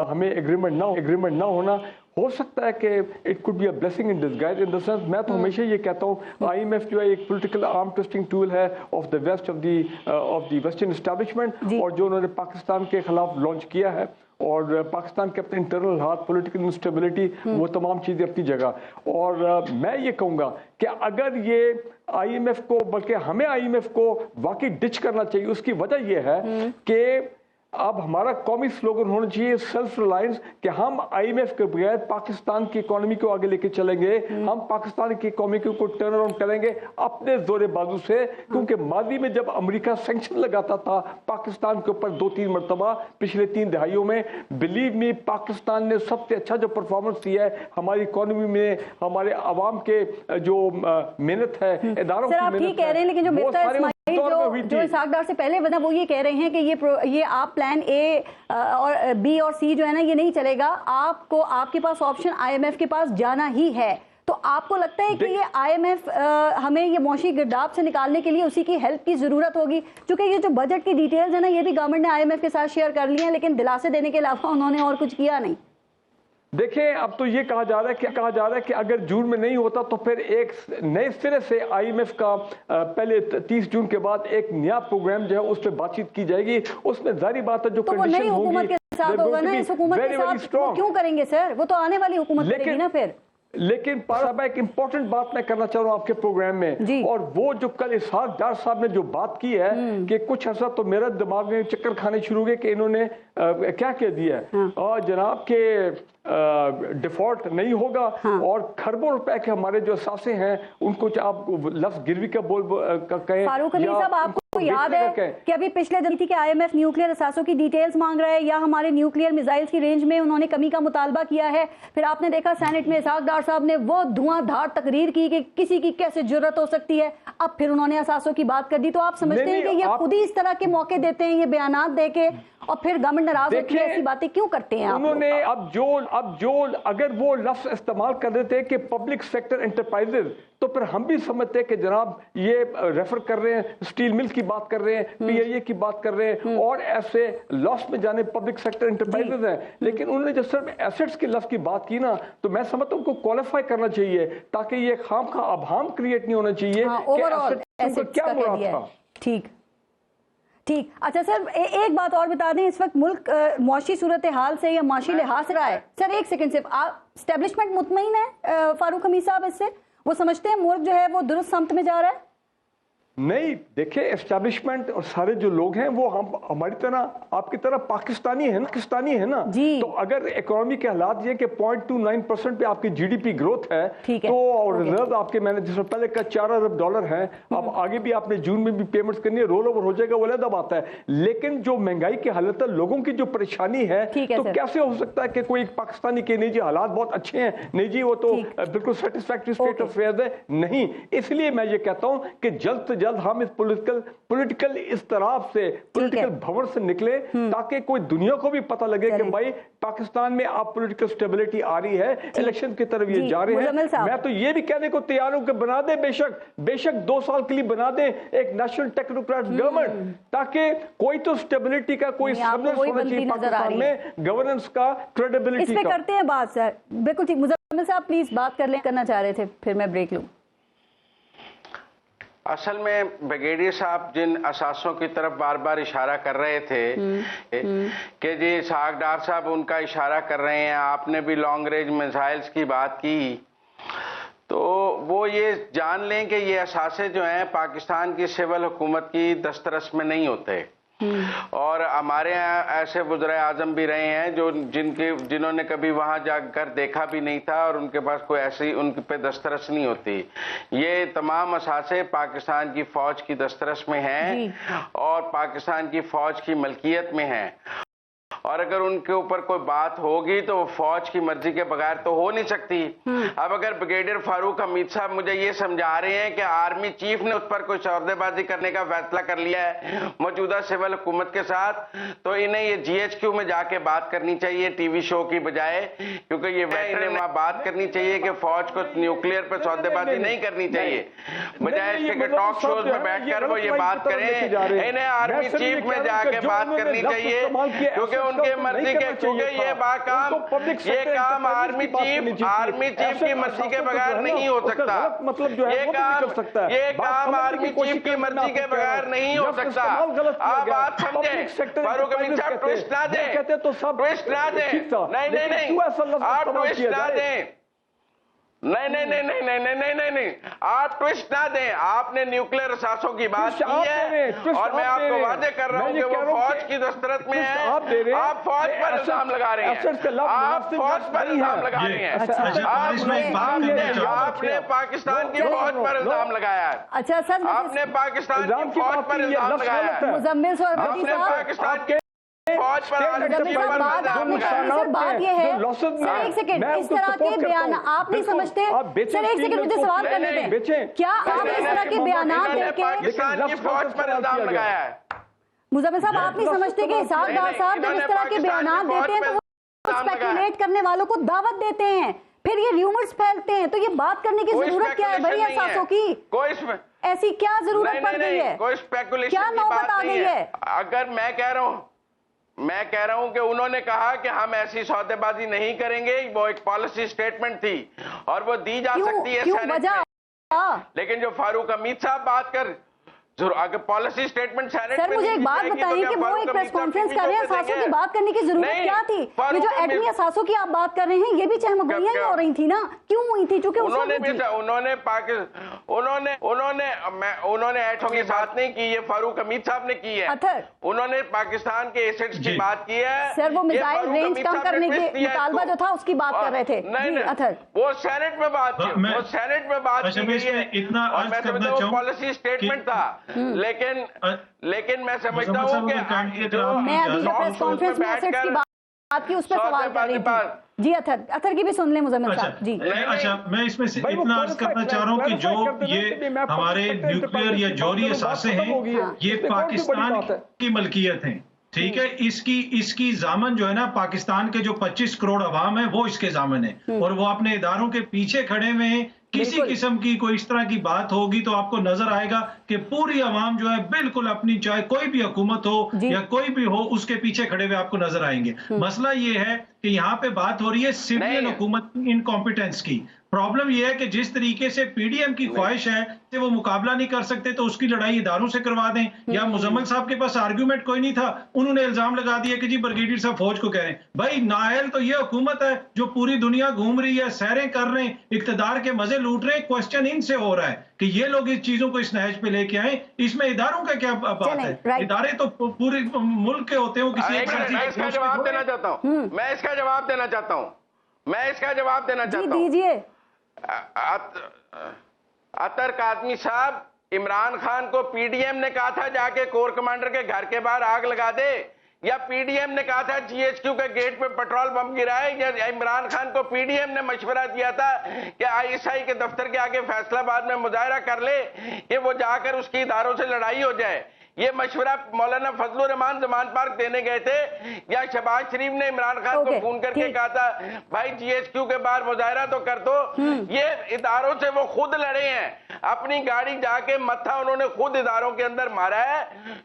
हमें एग्रीमेंट ना होना हो सकता है कि it could be a blessing in disguise, in the sense मैं तो हमेशा ये कहता हूँ IMF जो है एक पॉलिटिकल आर्म ट्विस्टिंग टूल है of the west, of the western establishment, और जो उन्होंने पाकिस्तान के खिलाफ लॉन्च किया है और पाकिस्तान के अपने इंटरनल हाथ, पॉलिटिकल इंस्टेबिलिटी, वो तमाम चीज़ें अपनी जगह। और मैं ये कहूँगा कि अगर ये IMF को, बल्कि हमें IMF को वाकई डिच करना चाहिए। उसकी वजह यह है कि अब हमारा कौमी स्लोगन होना चाहिए सेल्फ रिलायंस, कि हम IMF के बगैर पाकिस्तान की इकोनॉमी को आगे लेके चलेंगे, हम पाकिस्तान की इकोनॉमी को टर्न अराउंड करेंगे अपने जोरे बाजू से। क्योंकि माजी में जब अमेरिका सैंक्शन लगाता था पाकिस्तान के ऊपर 2-3 मरतबा पिछले 3 दहाइयों में, बिलीव मी पाकिस्तान ने सबसे अच्छा जो परफॉर्मेंस दिया है हमारी इकोनॉमी में, हमारे आवाम के जो मेहनत है, इदारों की मेहनत है, जो इसाक डार से पहले बना, वो ये कह रहे हैं कि ये आप प्लान A और B और C जो है ना ये नहीं चलेगा, आपको आपके पास ऑप्शन IMF के पास जाना ही है। तो आपको लगता है कि ये IMF हमें ये मौशी गिरदाब से निकालने के लिए उसी की हेल्प की जरूरत होगी? क्योंकि ये जो बजट की डिटेल्स है ना ये भी गवर्नमेंट ने IMF के साथ शेयर कर ली है, लेकिन दिलासे देने के अलावा उन्होंने और कुछ किया नहीं। देखिए अब तो ये कहा जा रहा है कि अगर जून में नहीं होता तो फिर एक नए सिरे से IMF का पहले 30 जून के बाद एक नया प्रोग्राम जो है उस पर बातचीत की जाएगी। उसमें जारी बात है जो तो कंडीशन होगी, हुकूमत के साथ होगा ना, इस हुकूमत के साथ वो क्यों करेंगे सर? वो तो आने वाली हुकूमत करेगी ना फिर। लेकिन पारा एक इंपॉर्टेंट बात मैं करना चाह रहा हूँ आपके प्रोग्राम में, और वो जो कल इसाक डार साहब ने जो बात की है कि कुछ अर्सा तो मेरा दिमाग में चक्कर खाने शुरू हो गए कि इन्होंने क्या कह दिया है और जनाब के डिफॉल्ट नहीं होगा और खरबों रुपए के हमारे जो असासे हैं उनको आप लफ्ज गिरवी का कहें। फारूक हमीद साहब, आपको याद है कि अभी पिछले दिन थी कि IMF न्यूक्लियर असासों की डिटेल्स मांग रहा है या हमारे न्यूक्लियर मिसाइल्स की रेंज में उन्होंने कमी का मुतालबा किया है। फिर आपने देखा सेनेट में इसाक डार साहब ने वो धुआंधार तकरीर की कि किसी की कैसे जरूरत हो सकती है। अब फिर उन्होंने असासों की बात कर दी। तो आप समझते हैं कि ये खुद ही इस तरह के मौके देते हैं, ये बयानात देके, और फिर गवर्नमेंट नाराज होती है, ऐसी बातें क्यों करते हैं? उन्होंने अब जो अगर वो लफ्ज इस्तेमाल कर देते हैं कि पब्लिक सेक्टर एंटरप्राइजेज, तो फिर हम भी समझते हैं कि जनाब ये रेफर कर रहे हैं, स्टील मिल्स की बात कर रहे हैं, PIA की बात कर रहे हैं, और ऐसे लॉस में जाने पब्लिक सेक्टर एंटरप्राइजेज हैं। लेकिन उन्होंने जब सिर्फ एसेट्स के लफ्ज की बात की ना, तो मैं समझता हूँ उनको क्वालिफाई करना चाहिए ताकि ये खाम खा अभाम क्रिएट नहीं होना चाहिए ओवरऑल क्या मुराद था। ठीक। अच्छा सर, एक बात और बता दें, इस वक्त मुल्क मुआशी सूरत हाल से या माशी लिहाज से रहा है? सर एक सेकंड सिर्फ, एस्टेब्लिशमेंट मुतमईन है फारूक हमीद साहब इससे? वो समझते हैं मुल्क जो है वो दुरुस्त समत में जा रहा है? नहीं, देखिए एस्टैब्लिशमेंट और सारे जो लोग हैं वो हम हमारी तरह आपकी तरह पाकिस्तानी है ना तो अगर इकोनॉमी के हालात ये कि 0.29% पे आपकी GDP ग्रोथ है तो, और रिजर्व आपके मैंने जिसमें पहले का $4 अरब है, अब आगे भी आपने जून में भी पेमेंट्स करनी है, रोल ओवर हो जाएगा, वो अलग बात है। लेकिन जो महंगाई की हालत है, लोगों की जो परेशानी है, तो कैसे हो सकता है कि कोई पाकिस्तानी के नहीं जी हालात बहुत अच्छे हैं, नहीं जी वो तो बिल्कुल सेटिस्फैक्टरी स्टेट ऑफ अफेयर्स है, नहीं। इसलिए मैं ये कहता हूँ कि जल्द जल्द हम इस पॉलिटिकल इस्तराब से, पॉलिटिकल भंवर से निकले, ताकि कोई दुनिया को भी पता लगे कि भाई पाकिस्तान में अब पॉलिटिकल स्टेबिलिटी आ रही है, इलेक्शन की तरफ ये जा रहे हैं। मैं तो ये भी कहने को तैयार हूं कि बना दे, बेशक 2 साल के लिए बना दे एक नेशनल टेक्नोक्रेट गवर्नमेंट, ताकि कोई तो स्टेबिलिटी का कोई समझ होना चाहिए पाकिस्तान में, गवर्नेंस का, क्रेडिबिलिटी इस पे करते हैं बात सर। बिल्कुल ठीक, मुजम्मिल साहब प्लीज बात करना चाह रहे थे, फिर मैं ब्रेक लूं। असल में ब्रिगेडियर साहब जिन असासों की तरफ बार बार इशारा कर रहे थे कि जी इसहाक डार साहब उनका इशारा कर रहे हैं, आपने भी लॉन्ग रेंज मिसाइल्स की बात की, तो वो ये जान लें कि ये असासे जो हैं पाकिस्तान की सिविल हुकूमत की दस्तरस में नहीं होते। और हमारे यहाँ ऐसे वज़ीर आज़म भी रहे हैं जिन्होंने कभी वहां जाकर देखा भी नहीं था और उनके पास कोई ऐसी उनके पे दस्तरस नहीं होती। ये तमाम असासे पाकिस्तान की फौज की दस्तरस में हैं और पाकिस्तान की फौज की मलकियत में हैं, और अगर उनके ऊपर कोई बात होगी तो वो फौज की मर्जी के बगैर तो हो नहीं सकती। अब अगर ब्रिगेडियर फारूक हमीद साहब मुझे ये समझा रहे हैं कि आर्मी चीफ ने उस पर कोई सौदेबाजी करने का फैसला कर लिया है मौजूदा सिविल हुकूमत के साथ, तो इन्हें ये GHQ में जाके बात करनी चाहिए टीवी शो की बजाय, क्योंकि ये इन्हें वहां बात करनी चाहिए कि फौज को न्यूक्लियर पर सौदेबाजी नहीं करनी चाहिए, बजाय इसके कि टॉक शोज में बैठकर वो ये बात करें। इन्हें आर्मी चीफ में जाके बात करनी चाहिए, क्योंकि उनके मर्जी के, क्योंकि ये काम आर्मी चीफ की मर्जी के बगैर नहीं हो सकता। ये काम आर्मी चीफ की मर्जी के बगैर नहीं हो सकता। आप बात समझे, फारूक हमीद साहब ट्विस्ट ना दें, ट्विस्ट ना दें, नहीं आप ट्विस्ट ना दें, नहीं, आप ट्विस्ट ना दें। आपने न्यूक्लियर असासों की बात की है और मैं आपको वादे कर रहा हूं कि वो फौज की दस्तरत में है। आप फौज पर इल्जाम लगा रहे हैं, आप फौज पर इल्जाम लगा रहे हैं, आपने पाकिस्तान की फौज पर इल्जाम लगाया है। अच्छा सर, आपने पाकिस्तान की फौज पर इल्जाम लगाया है, मुजम्मिल साहब, आपने पाकिस्तान की फौज पर बात ये है, सर एक सेकंड, इस तरह के बयान आप नहीं समझते? सर एक सेकंड मुझे सवाल करने दें, क्या आप इस तरह के बयान देके पाकिस्तान की फौज पर इल्जाम लगाया है? मुजम्मिल साहब आप नहीं समझते कि इसहाक डार साहब जब इस तरह के बयान देते हैं तो वो स्पेकुलेट करने वालों को दावत देते हैं, फिर ये र्यूमर्स फैलते हैं, तो ये बात करने की जरूरत क्या है भाई एहसासों की? कोई ऐसी क्या जरूरत पड़ गई है? कोई स्पेकुलेशन क्या नौबत आ गई है? अगर मैं कह रहा हूं कि उन्होंने कहा कि हम ऐसी सौदेबाजी नहीं करेंगे, वो एक पॉलिसी स्टेटमेंट थी और वो दी जा सकती है सेनेट में। लेकिन जो फारूक हमीद साहब बात कर, अगर पॉलिसी स्टेटमेंट सेनेट सर मुझे एक बात बताइए कि वो एक प्रेस कॉन्फ्रेंस कर रहे हैं, असासों की बात करने की जरूरत क्या थी? ये जो एटमी असासों की आप बात कर रहे हैं, ये भी चहमगोइयां ही हो रही थी ना, क्यों हुई थी? क्योंकि उन्होंने एटम की बात नहीं की, ये फारूक हमीद साहब ने की है। उन्होंने पाकिस्तान के एसेट्स की बात की है। सर वो मिसाइल रेंज कम करने के मुतालबा जो था उसकी बात कर रहे थे। नहीं, वो सेनेट में बात की, वो सेनेट में बात की गई है, मैं समझता हूँ पॉलिसी स्टेटमेंट था। लेकिन मैं समझता हूँ कि मैं अभी प्रेस कॉन्फ्रेंस में एसेट्स की बात की उस पर सवाल कर रही थी। जी अथर की भी सुन ले मुजम्मिल साहब। जी अच्छा, मैं इसमें से इतना अर्ज करना चाह रहा हूँ कि जो ये हमारे न्यूक्लियर या जौहरी असासे हैं, ये पाकिस्तान की मलकियत हैं, ठीक है। इसकी जामन जो है ना, पाकिस्तान के जो 25 करोड़ अवाम है वो इसके जामन है, और वो अपने इदारों के पीछे खड़े हुए हैं। किसी किस्म की कोई इस तरह की बात होगी तो आपको नजर आएगा कि पूरी आवाम जो है बिल्कुल अपनी, चाहे कोई भी हुकूमत हो या कोई भी हो, उसके पीछे खड़े हुए आपको नजर आएंगे। मसला ये है कि यहाँ पे बात हो रही है सिविलियन हुकूमत की इनकॉम्पिटेंस की। प्रॉब्लम यह है कि जिस तरीके से पीडीएम की ख्वाहिश है कि वो मुकाबला नहीं कर सकते तो उसकी लड़ाई इदारों से करवा दें। या मुजम्मिल साहब के पास आर्ग्यूमेंट कोई नहीं था, उन्होंने इल्जाम लगा दिया कि जी ब्रिगेडियर साहब फौज को कह रहे हैं। भाई नायल तो ये हुकूमत है जो पूरी दुनिया घूम रही है, सैरें कर रहे हैं, इक्तदार के मजे लूट रहे हैं। क्वेश्चन इनसे हो रहा है कि ये लोग इस चीजों को इस नहज पे लेके आए, इसमें इदारों का क्या बात है? इदारे तो पूरे मुल्क के होते हो। किसी मैं इसका जवाब देना चाहता हूँ, मैं इसका जवाब देना चाहता हूँ। दीजिए। अतर कादमी साहब, इमरान खान को पीडीएम ने कहा था जाके कोर कमांडर के घर के बाहर आग लगा दे। या पीडीएम ने कहा था जीएचक्यू के गेट पे पेट्रोल बम गिराए, या इमरान खान को पीडीएम ने मशवरा दिया था कि आईएसआई के दफ्तर के आगे फैसलाबाद में मुजाहरा कर ले कि वो जाकर उसकी इदारों से लड़ाई हो जाए। ये मशवरा मौलाना फजलुर रहमान जमान पार्क देने गए थे, या शहबाज शरीफ ने इमरान खान को फोन करके कहा था भाई जीएचक्यू के बाहर मुजाहरा तो कर दो। ये इदारों से वो खुद लड़े हैं, अपनी गाड़ी जाके मत्था उन्होंने खुद इदारों के अंदर मारा है।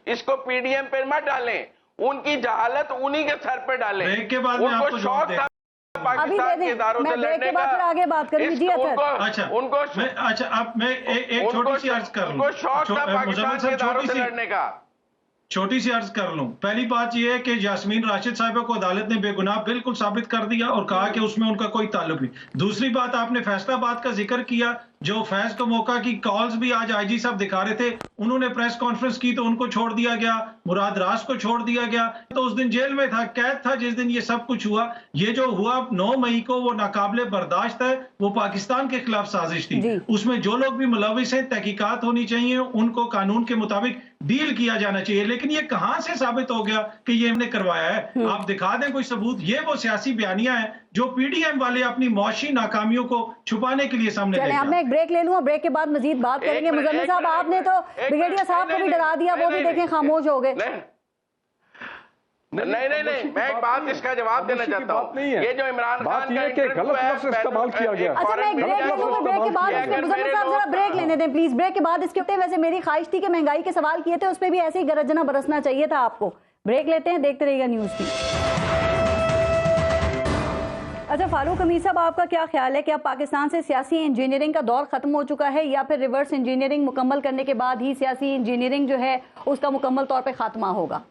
इसको पीडीएम पे मत डालें, उनकी जहालत उन्हीं के सर पे डालें। उनको शौक था पाकिस्तान के इदारों से लड़ने का। आगे बात करेंगे। उनको अच्छा अब मैं एक छोटी सी अर्ज कर लूं। उनको शौक था पाकिस्तान के इदारों से लड़ने का। छोटी सी अर्ज कर लूं। पहली बात यह है कि यास्मीन राशिद साहिबा को अदालत ने बेगुनाह बिल्कुल साबित कर दिया और कहा कि उसमें उनका कोई ताल्लुक नहीं। दूसरी बात, आपने फैसलाबाद का जिक्र किया, जो फैज को मौका की कॉल्स भी आज आईजी साहब दिखा रहे थे, उन्होंने प्रेस कॉन्फ्रेंस की तो उनको छोड़ दिया गया, मुराद राज को छोड़ दिया गया, तो उस दिन जेल में था, कैद था जिस दिन ये सब कुछ हुआ। ये जो हुआ 9 मई को वो नाकाबिले बर्दाश्त है, वो पाकिस्तान के खिलाफ साजिश थी। उसमें जो लोग भी मुलविस हैं तहकीकात होनी चाहिए, उनको कानून के मुताबिक डील किया जाना चाहिए। लेकिन ये कहां से साबित हो गया कि ये हमने करवाया है? आप दिखा दें कोई सबूत। ये वो सियासी बयानियां हैं जो पीडीएम वाले अपनी मौशी नाकामियों को छुपाने के लिए सामने लेके आए। मैं एक ब्रेक ले लूं, ब्रेक के बाद मजीद बात करेंगे। मुजम्मिल साहब, आपने तो ब्रिगेडियर साहब को भी डरा दिया, वो भी देखें खामोश हो गए। नहीं, मैं एक बात इसका जवाब देना चाहता हूँ। ये जो इमरान खान का गलत लफ्ज़ इस्तेमाल किया गया। अच्छा, मैं ब्रेक ले लूंगा, ब्रेक के बाद मुजम्मिल साहब जरा ब्रेक लेने दें प्लीज। ब्रेक के बाद इसके ऊपर वैसे मेरी ख्वाहिश थी कि महंगाई के सवाल किए थे, उस पर भी ऐसे ही गरजना बरसना चाहिए था आपको। ब्रेक लेते हैं, देखते रहिएगा न्यूज़ भी। अच्छा फारूक हमीद साहब, आपका क्या ख्याल है कि अब पाकिस्तान से सियासी इंजीनियरिंग का दौर खत्म हो चुका है, या फिर रिवर्स इंजीनियरिंग मुकम्मल करने के बाद ही सियासी इंजीनियरिंग जो है उसका मुकम्मल तौर पे खात्मा होगा?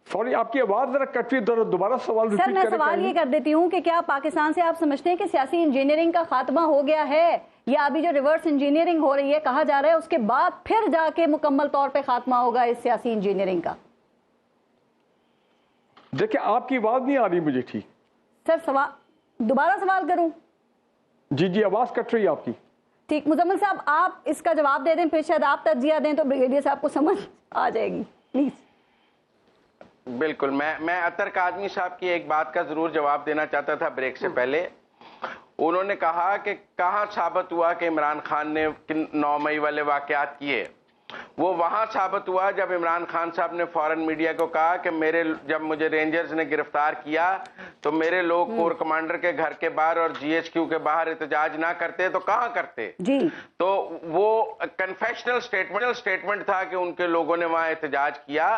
सॉरी, आपकी आवाज जरा कट रही, दोबारा सवाल सर मैं सवाल ये कर देती हूँ कि क्या पाकिस्तान से आप समझते हैं कि सियासी इंजीनियरिंग का खात्मा हो गया है, या अभी जो रिवर्स इंजीनियरिंग हो रही है कहा जा रहा है उसके बाद फिर जाके मुकम्मल तौर पे खात्मा होगा इस सियासी इंजीनियरिंग का? देखिए आपकी आवाज नहीं आ रही मुझे ठीक। सर दोबारा सवाल करूं? जी आवाज कट रही है आपकी। ठीक, मुजम्मिल साहब आप इसका जवाब दे दें, फिर शायद आप तज्जिया दें तो ब्रिगेडियर साहब को समझ आ जाएगी, प्लीज। बिल्कुल, मैं अतर काज़मी साहब की एक बात का जरूर जवाब देना चाहता था ब्रेक से पहले। उन्होंने कहा कि कहां साबित हुआ कि इमरान खान ने 9 मई वाले वाकयात किए। वो वहां साबित हुआ जब इमरान खान साहब ने फॉरेन मीडिया को कहा कि जब मुझे रेंजर्स ने गिरफ्तार किया तो मेरे लोग कोर कमांडर के घर के बाहर और जीएचक्यू के बाहर एहतजाज ना करते तो कहां करते जी। तो वो कन्फेशनल स्टेटमेंट था कि उनके लोगों ने वहां एहतजाज किया।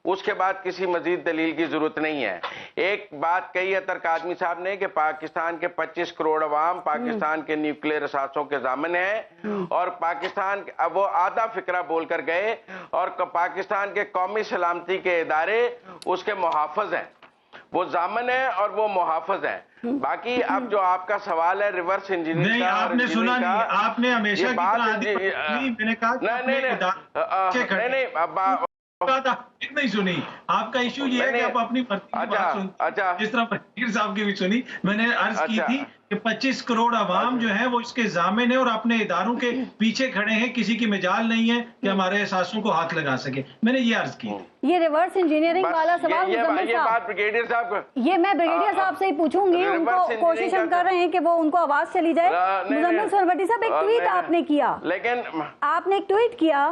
उसके बाद किसी मजीद दलील की जरूरत नहीं है। एक बात कही अतर काज़मी साहब ने कि पाकिस्तान के 25 करोड़ अवाम पाकिस्तान के न्यूक्लियर असासों के ज़ामिन है, और पाकिस्तान वो आधा फिक्रा बोलकर गए, और पाकिस्तान के कौमी सलामती के इदारे उसके मुहाफिज हैं, वो जामिन है और वो मुहाफिज है। बाकी अब जो आपका सवाल है रिवर्स इंजीनियरिंग का, आपने सुना नहीं, आपने हमेशा की तरह मैंने कहा नहीं सुनी। आपका इशू ये है कि आप अपनी जिस तरह फकीर साहब की भी सुनी। मैंने अर्ज की थी कि 25 करोड़ अवाम जो है वो इसके जामिन है और अपने इदारों के पीछे खड़े हैं, किसी की मजाल नहीं है कि हमारे एहसासों को हाथ लगा सके। मैंने ये अर्ज की। ये रिवर्स इंजीनियरिंग वाला सवाल ये बात ब्रिगेडियर साहब, ये मैं ब्रिगेडियर साहब से ही पूछूंगी। उनको कोशिश हम कर रहे हैं कि वो उनको आवाज चली जाए। मुजम्मिल सरवटी साहब, एक ट्वीट आपने किया, लेकिन आपने एक ट्वीट किया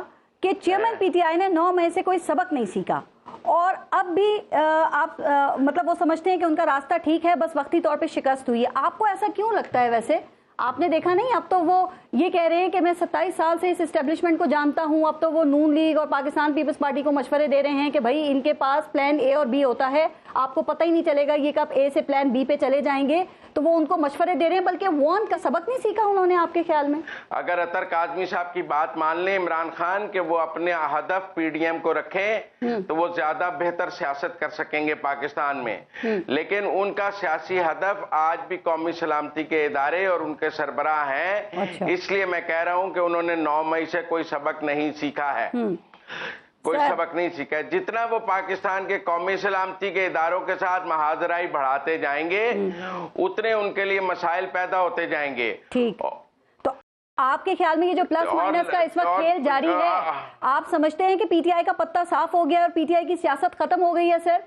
कि चेयरमैन पीटीआई ने 9 मई से कोई सबक नहीं सीखा, और अब भी आप मतलब वो समझते हैं कि उनका रास्ता ठीक है, बस वक्ती तौर पे शिकस्त हुई है। आपको ऐसा क्यों लगता है? वैसे आपने देखा नहीं, अब तो वो ये कह रहे हैं कि मैं 27 साल से इस एस्टेब्लिशमेंट को जानता हूं। अब तो वो नून लीग और पाकिस्तान पीपल्स पार्टी को मशवरे दे रहे हैं कि भाई इनके पास प्लान ए और बी होता है, आपको पता ही नहीं चलेगा ये कब ए से प्लान बी पे चले जाएंगे। तो वो उनको मशवरे दे रहे हैं, बल्कि वॉन का सबक नहीं सीखा उन्होंने आपके ख्याल में? अगर अतर काज़मी साहब की बात मान लें इमरान खान के वो अपने हदफ पीडीएम को रखें तो वो ज्यादा बेहतर सियासत कर सकेंगे पाकिस्तान में। लेकिन उनका सियासी हदफ आज भी कौमी सलामती के इदारे और उनके सरबराह हैं। अच्छा। इसलिए मैं कह रहा हूं कि उन्होंने 9 मई से कोई सबक नहीं सीखा है, कोई सबक नहीं सीखा है। जितना वो पाकिस्तान के कौमी सलामती के इदारों के साथ महाजराई बढ़ाते जाएंगे उतने उनके लिए मसाइल पैदा होते जाएंगे। ठीक, तो आपके ख्याल में ये जो प्लस माइनस का इस वक्त खेल जारी है, आप समझते हैं कि पीटीआई का पत्ता साफ हो गया और पीटीआई की सियासत खत्म हो गई है सर?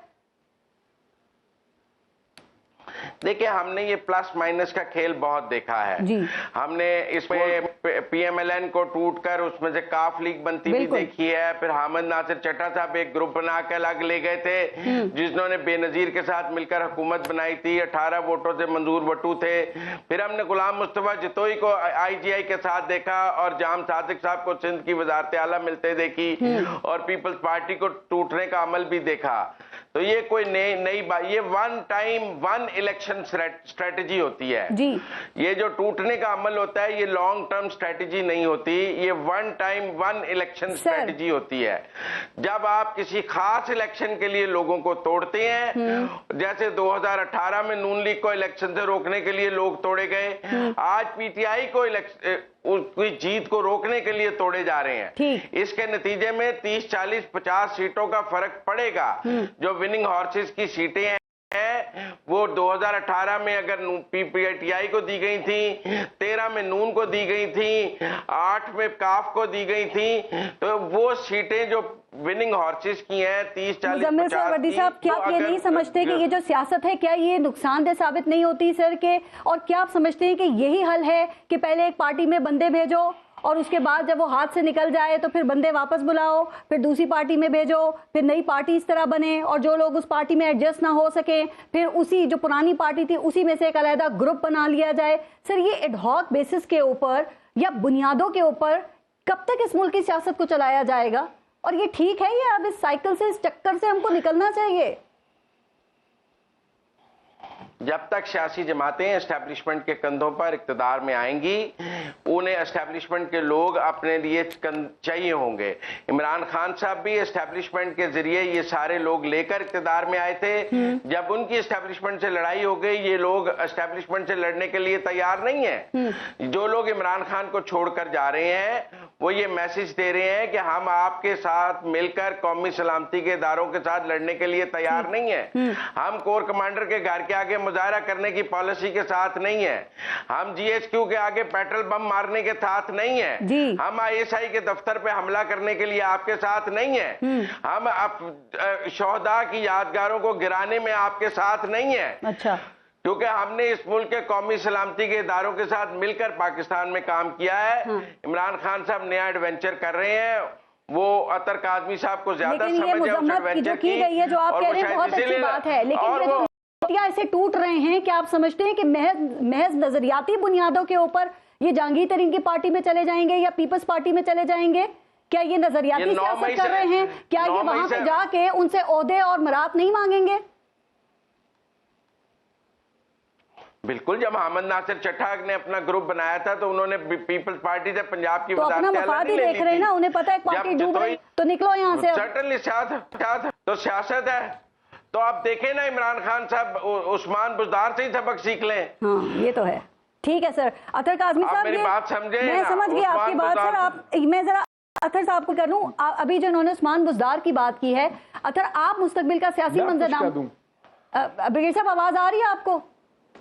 देखिए, हमने ये प्लस माइनस का खेल बहुत देखा है जी। हमने इसमें पीएमएलएन को टूटकर उसमें से काफ लीग बनती भी देखी है। फिर हामिद नासिर चट्टा साहब एक ग्रुप बना के अलग ले गए थे, जिन्होंने बेनजीर के साथ मिलकर हुकूमत बनाई थी, 18 वोटों से मंजूर बटू थे। फिर हमने गुलाम मुस्तफा जतोई को आईजीआई के साथ देखा और जाम सादिक साहब को सिंध की वजारत आला मिलते देखी और पीपल्स पार्टी को टूटने का अमल भी देखा। तो ये कोई नई बात, ये one time one election strategy होती है जी। ये जो टूटने का अमल होता है ये लॉन्ग टर्म स्ट्रेटेजी नहीं होती, ये one time one election strategy होती है। जब आप किसी खास इलेक्शन के लिए लोगों को तोड़ते हैं, जैसे 2018 में नून लीग को इलेक्शन से रोकने के लिए लोग तोड़े गए, आज पीटीआई को उसकी जीत को रोकने के लिए तोड़े जा रहे हैं। इसके नतीजे में 30, 40, 50 सीटों का फर्क पड़ेगा। जो विनिंग हॉर्सेस की सीटें हैं वो 2018 में अगर पीटीआई को दी गई थी, 13 में नून को दी गई थी, 8 में काफ को दी गई थी, तो वो सीटें जो विनिंग हॉर्सेस की हैं 30, 40, 50 वर्दी साहब, क्या आप ये नहीं समझते कि ये जो सियासत है क्या ये नुकसानदेह साबित नहीं होती सर के? और क्या आप समझते हैं कि यही हल है कि पहले एक पार्टी में बंदे भेजो और उसके बाद जब वो हाथ से निकल जाए तो फिर बंदे वापस बुलाओ, फिर दूसरी पार्टी में भेजो, फिर नई पार्टी इस तरह बने और जो लोग उस पार्टी में एडजस्ट ना हो सके फिर उसी जो पुरानी पार्टी थी उसी में से एक अलग ग्रुप बना लिया जाए? सर, ये एडहॉक बेसिस के ऊपर या बुनियादों के ऊपर कब तक इस मुल्क की सियासत को चलाया जाएगा? और ये ठीक है या अब इस साइकिल से, इस चक्कर से हमको निकलना चाहिए? जब तक सियासी जमातें एस्टैब्लिशमेंट के कंधों पर इक्तदार में आएंगी, उन्हें एस्टैब्लिशमेंट के लोग अपने लिए चाहिए होंगे। इमरान खान साहब भी एस्टैब्लिशमेंट के जरिए ये सारे लोग लेकर इक्तदार में आए थे। जब उनकी एस्टैब्लिशमेंट से लड़ाई हो गई, ये लोग एस्टैब्लिशमेंट से लड़ने के लिए तैयार नहीं है। जो लोग इमरान खान को छोड़कर जा रहे हैं वो ये मैसेज दे रहे हैं कि हम आपके साथ मिलकर कौमी सलामती के इदारों के साथ लड़ने के लिए तैयार नहीं है। हम कोर कमांडर के घर के आगे मुजाहरा करने की पॉलिसी के साथ नहीं है। हम जीएचक्यू के आगे पेट्रोल बम मारने के साथ नहीं है। हम आईएसआई के दफ्तर पे हमला करने के लिए आपके साथ नहीं है। हम शोहदा की यादगारों को गिराने में आपके साथ नहीं है। अच्छा, क्योंकि हमने इस मुल्क के कौमी सलामती के इदारों के साथ मिलकर पाकिस्तान में काम किया है। इमरान खान साहब नया एडवेंचर कर रहे हैं, वो अतर कादमी साहब को ज्यादा समझ है उस एडवेंचर की गई है, जो आप कह रहे हैं बहुत अच्छी बात है। लेकिन ऐसे टूट रहे हैं कि आप समझते हैं कि महज नजरियाती बुनियादों के ऊपर ये जहांगीर तरीन की पार्टी में चले जाएंगे या पीपल्स पार्टी में चले जाएंगे? क्या ये नजरियाती सियासत कर रहे हैं? क्या ये वहां पे जाके उनसे ओहदे और मरात नहीं मांगेंगे? बिल्कुल, जब हामिद नासिर चट्टा ने अपना ग्रुप बनाया था तो उन्होंने पीपल्स पार्टी से पंजाब की अपना मफाद ही देख रहे हैं ना, उन्हें पता है पार्टी डूब रही तो निकलो यहाँ से। सर्टेनली तो सियासत है। तो आप देखें ना, इमरान खान साहब उस्मान बुज़दार से ही सबक सीख लें। हाँ, ये तो है। ठीक है सर। अतर काज़मी साहब, मेरी बात समझे? मैं समझ गई आपकी बात सर। मैं जरा अतर साहब को कर लूं, अभी जो इन्होंने उस्मान बुज़दार की बात की है, अतर आप मुस्तकबिल का सियासी मंजरनामा, ब्रिगेड साहब आवाज आ रही है आपको?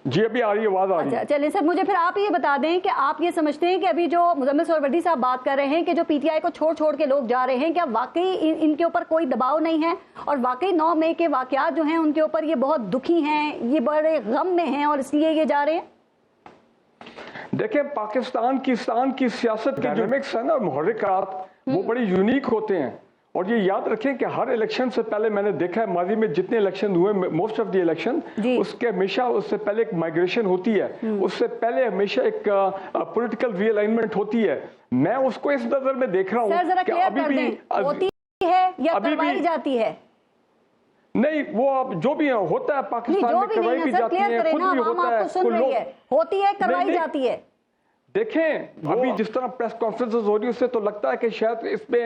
जी, अभी आ रही है, आवाज आ रही है। चलिए सर, मुझे फिर आप ये बता दें कि आप ये समझते हैं कि अभी जो मुजम्मिल सोहरावर्दी साहब बात कर रहे हैं कि जो पीटीआई को छोड़ के लोग जा रहे हैं, क्या वाकई इनके ऊपर कोई दबाव नहीं है और वाकई 9 मई के वाकयात जो हैं उनके ऊपर ये बहुत दुखी हैं, ये बड़े गम में हैं और इसलिए ये जा रहे हैं? देखिए, पाकिस्तान की सियासत के जो मिक्स है ना, मुहर्रिकात वो बड़े यूनिक होते हैं। और ये याद रखें कि हर इलेक्शन से पहले मैंने देखा है, माजी में जितने इलेक्शन हुए, मोस्ट ऑफ द इलेक्शन, उसके हमेशा उससे पहले एक माइग्रेशन होती है, उससे पहले हमेशा एक पॉलिटिकल रीअलाइनमेंट होती है। मैं उसको इस नजर में देख रहा हूँ कि अभी भी होती है या करवाई जाती है? नहीं, वो अब जो भी होता है पाकिस्तान में करवाई भी जाती है, खुद भी होता है, होती है, करवाई जाती है। देखें, अभी जिस तरह प्रेस कॉन्फ्रेंसेस हो रही है उससे तो लगता है कि शायद इसमें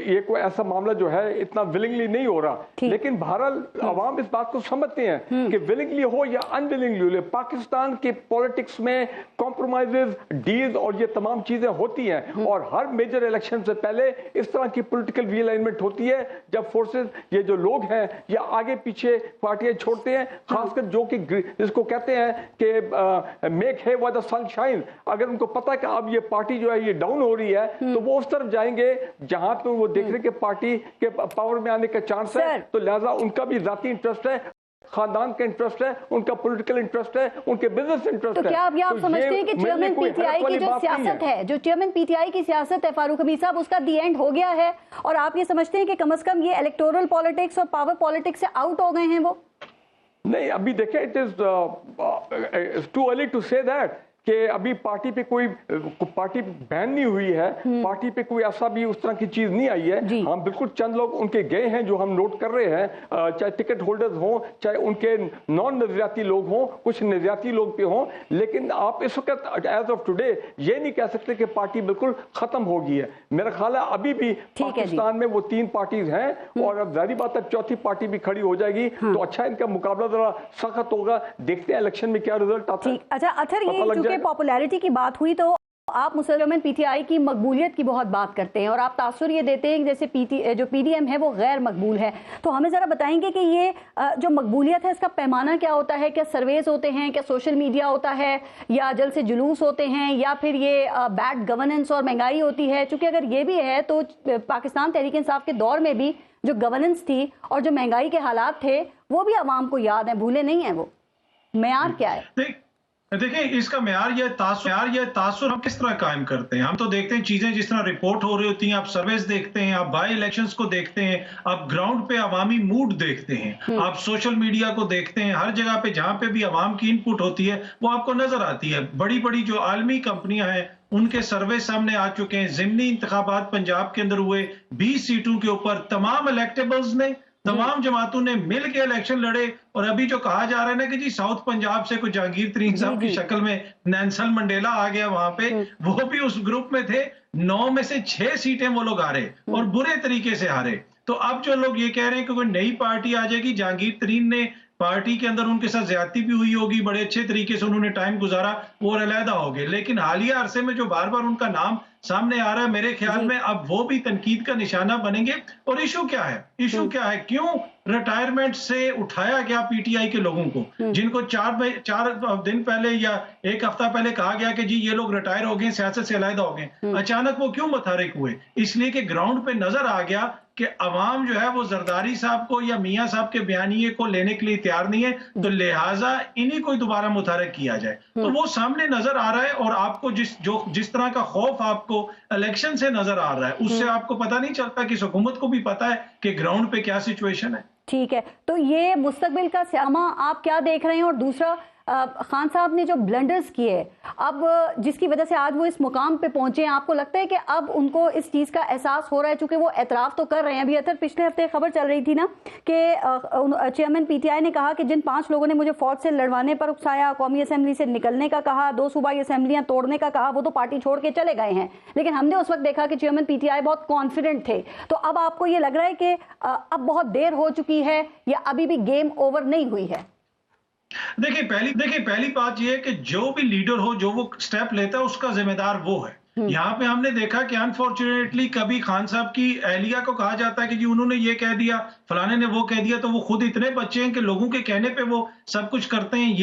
ये कोई ऐसा मामला जो है इतना विलिंगली नहीं हो रहा। लेकिन बहरहाल अवाम इस बात को समझते हैं कि विलिंगली हो या अनविलिंगली हो, पाकिस्तान के पॉलिटिक्स में कॉम्प्रोमाइजेज, डील और ये तमाम चीजें होती हैं। और हर मेजर इलेक्शन से पहले इस तरह की पॉलिटिकल रीअलाइनमेंट होती है, जब फोर्सेस, ये जो लोग हैं, या आगे पीछे पार्टियां छोड़ते हैं, खासकर जो कि जिसको कहते हैं कि मेक है द सनशाइन, फाइन, अगर उनको पता है कि अब ये पार्टी जो है ये डाउन हो रही है तो वो उस तरफ जाएंगे जहां पे वो देख रहे कि पार्टी के पावर में आने का चांस है, तो लिहाजा उनका भी जाती इंटरेस्ट है, खानदान का इंटरेस्ट है, उनका पॉलिटिकल इंटरेस्ट है, उनके बिजनेस इंटरेस्ट है। तो क्या आप समझते हैं कि चेयरमैन पीटीआई की जो सियासत है, जो चेयरमैन पीटीआई की सियासत है फारूक हमीद साहब, उसका दी एंड हो गया है, और आप ये समझते हैं कि कम से कम ये इलेक्टोरल पॉलिटिक्स और पावर पॉलिटिक्स से आउट हो गए हैं वो? नहीं, अभी देखें, it is too early to say that कि अभी पार्टी पे कोई पार्टी बैन नहीं हुई है, पार्टी पे कोई ऐसा भी उस तरह की चीज नहीं आई है। हम बिल्कुल चंद लोग उनके गए हैं जो हम नोट कर रहे हैं, चाहे टिकट होल्डर्स हों, चाहे उनके नॉन नजरियाती लोग हों, कुछ नजरियाती लोग पे हों, लेकिन आप इस वक्त एज ऑफ टुडे ये नहीं कह सकते कि पार्टी बिल्कुल खत्म हो गई है। मेरा ख्याल है अभी भी पाकिस्तान में वो 3 पार्टीज हैं, और अब जाहिर बात है चौथी पार्टी भी खड़ी हो जाएगी, तो अच्छा इनका मुकाबला जरा सख्त होगा। देखते हैं इलेक्शन में क्या रिजल्ट आता है। अच्छा अथर, ये पॉपुलैरिटी की बात हुई तो आप मुसलमान पीटीआई की मकबूलियत की बहुत बात करते हैं, और आप तासुर ये देते हैं कि जैसे जो पीडीएम है वो गैर मकबूल है, तो हमें ज़रा बताएंगे कि ये जो मकबूलियत है इसका पैमाना क्या होता है? क्या सर्वेज होते हैं, क्या सोशल मीडिया होता है, या जल से जुलूस होते हैं, या फिर ये बैड गवर्नेंस और महंगाई होती है? चूंकि अगर ये भी है तो पाकिस्तान तहरीक इंसाफ के दौर में भी जो गवर्नेंस थी और जो महंगाई के हालात थे वो भी आवाम को याद है, भूले नहीं है। वो मेयार क्या है? देखिए, इसका मेयार या तासुर हम किस तरह कायम करते हैं? हम तो देखते हैं चीजें जिस तरह रिपोर्ट हो रही होती हैं, आप सर्वेस देखते हैं, आप बाई इलेक्शंस को देखते हैं, आप ग्राउंड पे अवामी मूड देखते हैं, आप सोशल मीडिया को देखते हैं, हर जगह पे जहां पे भी अवाम की इनपुट होती है वो आपको नजर आती है। बड़ी बड़ी जो आलमी कंपनियां हैं उनके सर्वे सामने आ चुके हैं। ज़िमनी इंतखाबात पंजाब के अंदर हुए, 20 सीटों के ऊपर तमाम इलेक्टेबल्स ने, तमाम जमातों ने मिल के इलेक्शन लड़े, और अभी जो कहा जा रहा है ना कि जी साउथ पंजाब से कोई जहांगीर तरीन साहब की शक्ल में नेल्सन मंडेला आ गया वहां पे, वो भी उस ग्रुप में थे। 9 में से 6 सीटें वो लोग हारे, और बुरे तरीके से हारे। तो अब जो लोग ये कह रहे हैं कि कोई नई पार्टी आ जाएगी, जहांगीर तरीन ने पार्टी के अंदर उनके साथ ज्यादती भी हुई होगी, बड़े अच्छे तरीके से उन्होंने टाइम गुजारा, वो अलहदा हो गए। लेकिन हालिया अरसे में जो बार बार उनका नाम सामने आ रहा है, मेरे ख्याल में अब वो भी तनकीद का निशाना बनेंगे। और इशू क्या है? क्यों रिटायरमेंट से उठाया गया पीटीआई के लोगों को, जिनको 4 दिन पहले या 1 हफ्ता पहले कहा गया कि जी ये लोग रिटायर हो गए, सियासत से अलहदा हो गए, अचानक वो क्यों मुतहरिक हुए? इसलिए कि ग्राउंड पे नजर आ गया कि अवाम जो है वो जरदारी साहब को या मियां साहब के बयानिए को लेने के लिए तैयार नहीं है, तो लिहाजा इन्हीं को दोबारा मुतहरिक किया जाए। तो वो सामने नजर आ रहा है, और आपको जिस तरह का खौफ आपको इलेक्शन से नजर आ रहा है, उससे आपको पता नहीं चलता कि हुकूमत को भी पता है कि ग्राउंड पे क्या सिचुएशन है। ठीक है, तो ये मुस्तकबिल का स्यामा आप क्या देख रहे हैं? और दूसरा, खान साहब ने जो ब्लंडर्स किए, अब जिसकी वजह से आज वो इस मुकाम पे पहुंचे हैं, आपको लगता है कि अब उनको इस चीज का एहसास हो रहा है? चूंकि वो एतराफ तो कर रहे हैं। अभी अतर पिछले हफ्ते खबर चल रही थी ना कि चेयरमैन पीटीआई ने कहा कि जिन 5 लोगों ने मुझे फौज से लड़वाने पर उकसाया, कौमी असेंबली से निकलने का कहा, 2 सूबाई असेंबलियां तोड़ने का कहा, वो तो पार्टी छोड़ के चले गए हैं। लेकिन हमने उस वक्त देखा कि चेयरमैन पीटीआई बहुत कॉन्फिडेंट थे। तो अब आपको ये लग रहा है कि अब बहुत देर हो चुकी है, या अभी भी गेम ओवर नहीं हुई है? देखिए, पहली बात यह है कि जो भी लीडर हो, जो वो स्टेप लेता है, उसका जिम्मेदार वो है। यहाँ पे हमने देखा कि अनफॉर्चुनेटली कभी खान साहब की अहलिया को कहा जाता है कि जी उन्होंने ये कह दिया, फलाने ने वो कह दिया, तो वो खुद इतने बच्चे हैं कि लोगों के कहने पे वो सब कुछ करते हैं।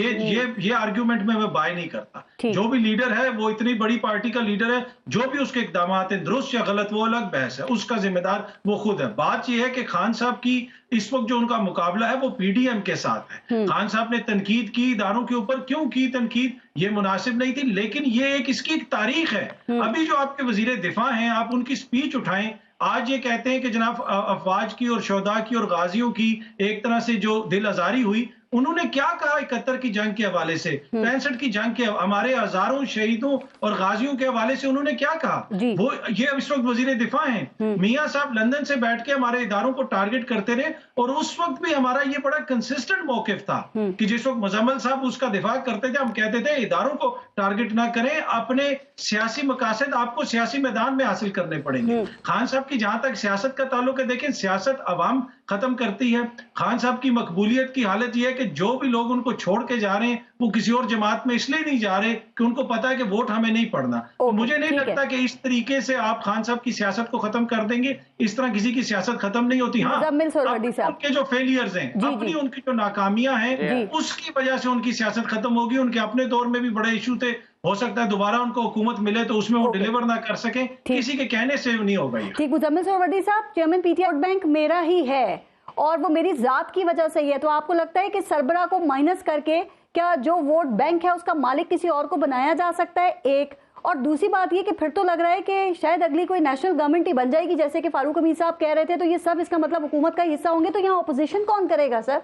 ये आर्ग्यूमेंट में मैं बाय नहीं करता। जो भी लीडर है, वो इतनी बड़ी पार्टी का लीडर है, जो भी उसके इकदाम हैं दुरुस्त या गलत वो अलग बहस है, उसका जिम्मेदार वो खुद है। बात यह है कि खान साहब की इस वक्त जो उनका मुकाबला है वो पीडीएम के साथ है। खान साहब ने तनकीद की इदारों के ऊपर, क्यों की तनकीद? ये मुनासिब नहीं थी, लेकिन ये इसकी एक तारीख है। अभी जो आपके वजीर दिफा हैं, आप उनकी स्पीच उठाएं, आज ये कहते हैं कि जनाब अफवाज की और शोदा की और गाजियों की एक तरह से जो दिल आजारी हुई, उन्होंने क्या कहा 71 की जंग के हवाले से, 65 की जंग के, हमारे हजारों शहीदों और गाजियों के हवाले से उन्होंने क्या कहा? वो ये इस वक्त वजीर दिफा हैं। मियां साहब लंदन से बैठ के हमारे इदारों को टारगेट करते रहे, और उस वक्त भी हमारा ये बड़ा कंसिस्टेंट मौकिफ था कि जिस वक्त मुजम्मिल साहब उसका दिफा करते थे, हम कहते थे इदारों को टारगेट ना करें, अपने सियासी मकासद आपको सियासी मैदान में हासिल करने पड़ेंगे। खान साहब की जहां तक सियासत का ताल्लुक है, देखें, सियासत अवाम खत्म करती है। खान साहब की मकबूलियत की हालत यह है कि जो भी लोग उनको छोड़ के जा रहे हैं वो किसी और जमात में इसलिए नहीं जा रहे कि उनको पता है कि वोट हमें नहीं पड़ना। तो मुझे नहीं लगता कि इस तरीके से आप खान साहब की सियासत को खत्म कर देंगे। इस तरह किसी की सियासत खत्म नहीं होती। हाँ, उनके जो फेलियर्स हैं, अपनी उनकी जो नाकामियां हैं, उसकी वजह से उनकी सियासत खत्म होगी। उनके अपने दौर में भी बड़े इशू थे, हो सकता है दोबारा उनको हुकूमत मिले तो उसमें वो डिलीवर ना कर सके, किसी के कहने से नहीं होगा। ठीक, मुजम्मिल सोहरावर्दी साहब, चेयरमैन पीटीआई वोट बैंक मेरा ही है और वो मेरी जात की वजह से ही है, तो आपको लगता है कि सरबराह को माइनस करके क्या जो वोट बैंक है उसका मालिक किसी और को बनाया जा सकता है? एक और दूसरी बात ये कि फिर तो लग रहा है कि शायद अगली कोई नेशनल गवर्नमेंट ही बन जाएगी, जैसे कि फारूक हमीद साहब कह रहे थे, तो ये सब इसका मतलब हुकूमत का हिस्सा होंगे, तो यहाँ अपोजिशन कौन करेगा सर?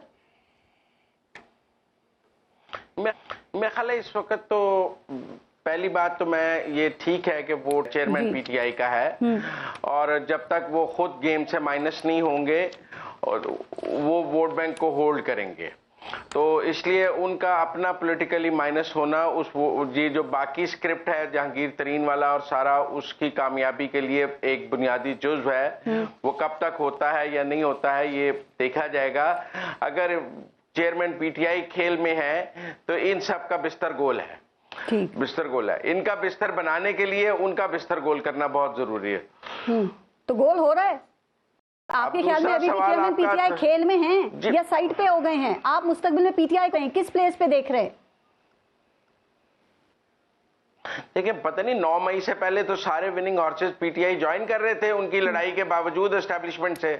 मैं ख्याल है इस वक्त तो पहली बात तो मैं ये ठीक है कि वोट चेयरमैन पीटीआई का है और जब तक वो खुद गेम से माइनस नहीं होंगे और वो वोट बैंक को होल्ड करेंगे, तो इसलिए उनका अपना पॉलिटिकली माइनस होना उस ये जो बाकी स्क्रिप्ट है जहांगीर तरीन वाला और सारा उसकी कामयाबी के लिए एक बुनियादी जुज़्व है। वो कब तक होता है या नहीं होता है ये देखा जाएगा। अगर चेयरमैन पीटीआई खेल में है तो इन सब का बिस्तर गोल है, बिस्तर गोल है। इनका बिस्तर बनाने के लिए उनका बिस्तर गोल करना बहुत जरूरी है। तो गोल हो रहा है आपके ख्याल में? अभी भी चेयरमैन पीटीआई खेल में हैं या साइड पे हो गए हैं? आप मुस्तकबिल में पीटीआई को किस प्लेस पे देख रहे हैं? देखिए, पता नहीं 9 मई से पहले तो सारे विनिंग हॉर्सेस पीटीआई ज्वाइन कर रहे थे उनकी लड़ाई के बावजूद एस्टेब्लिशमेंट से।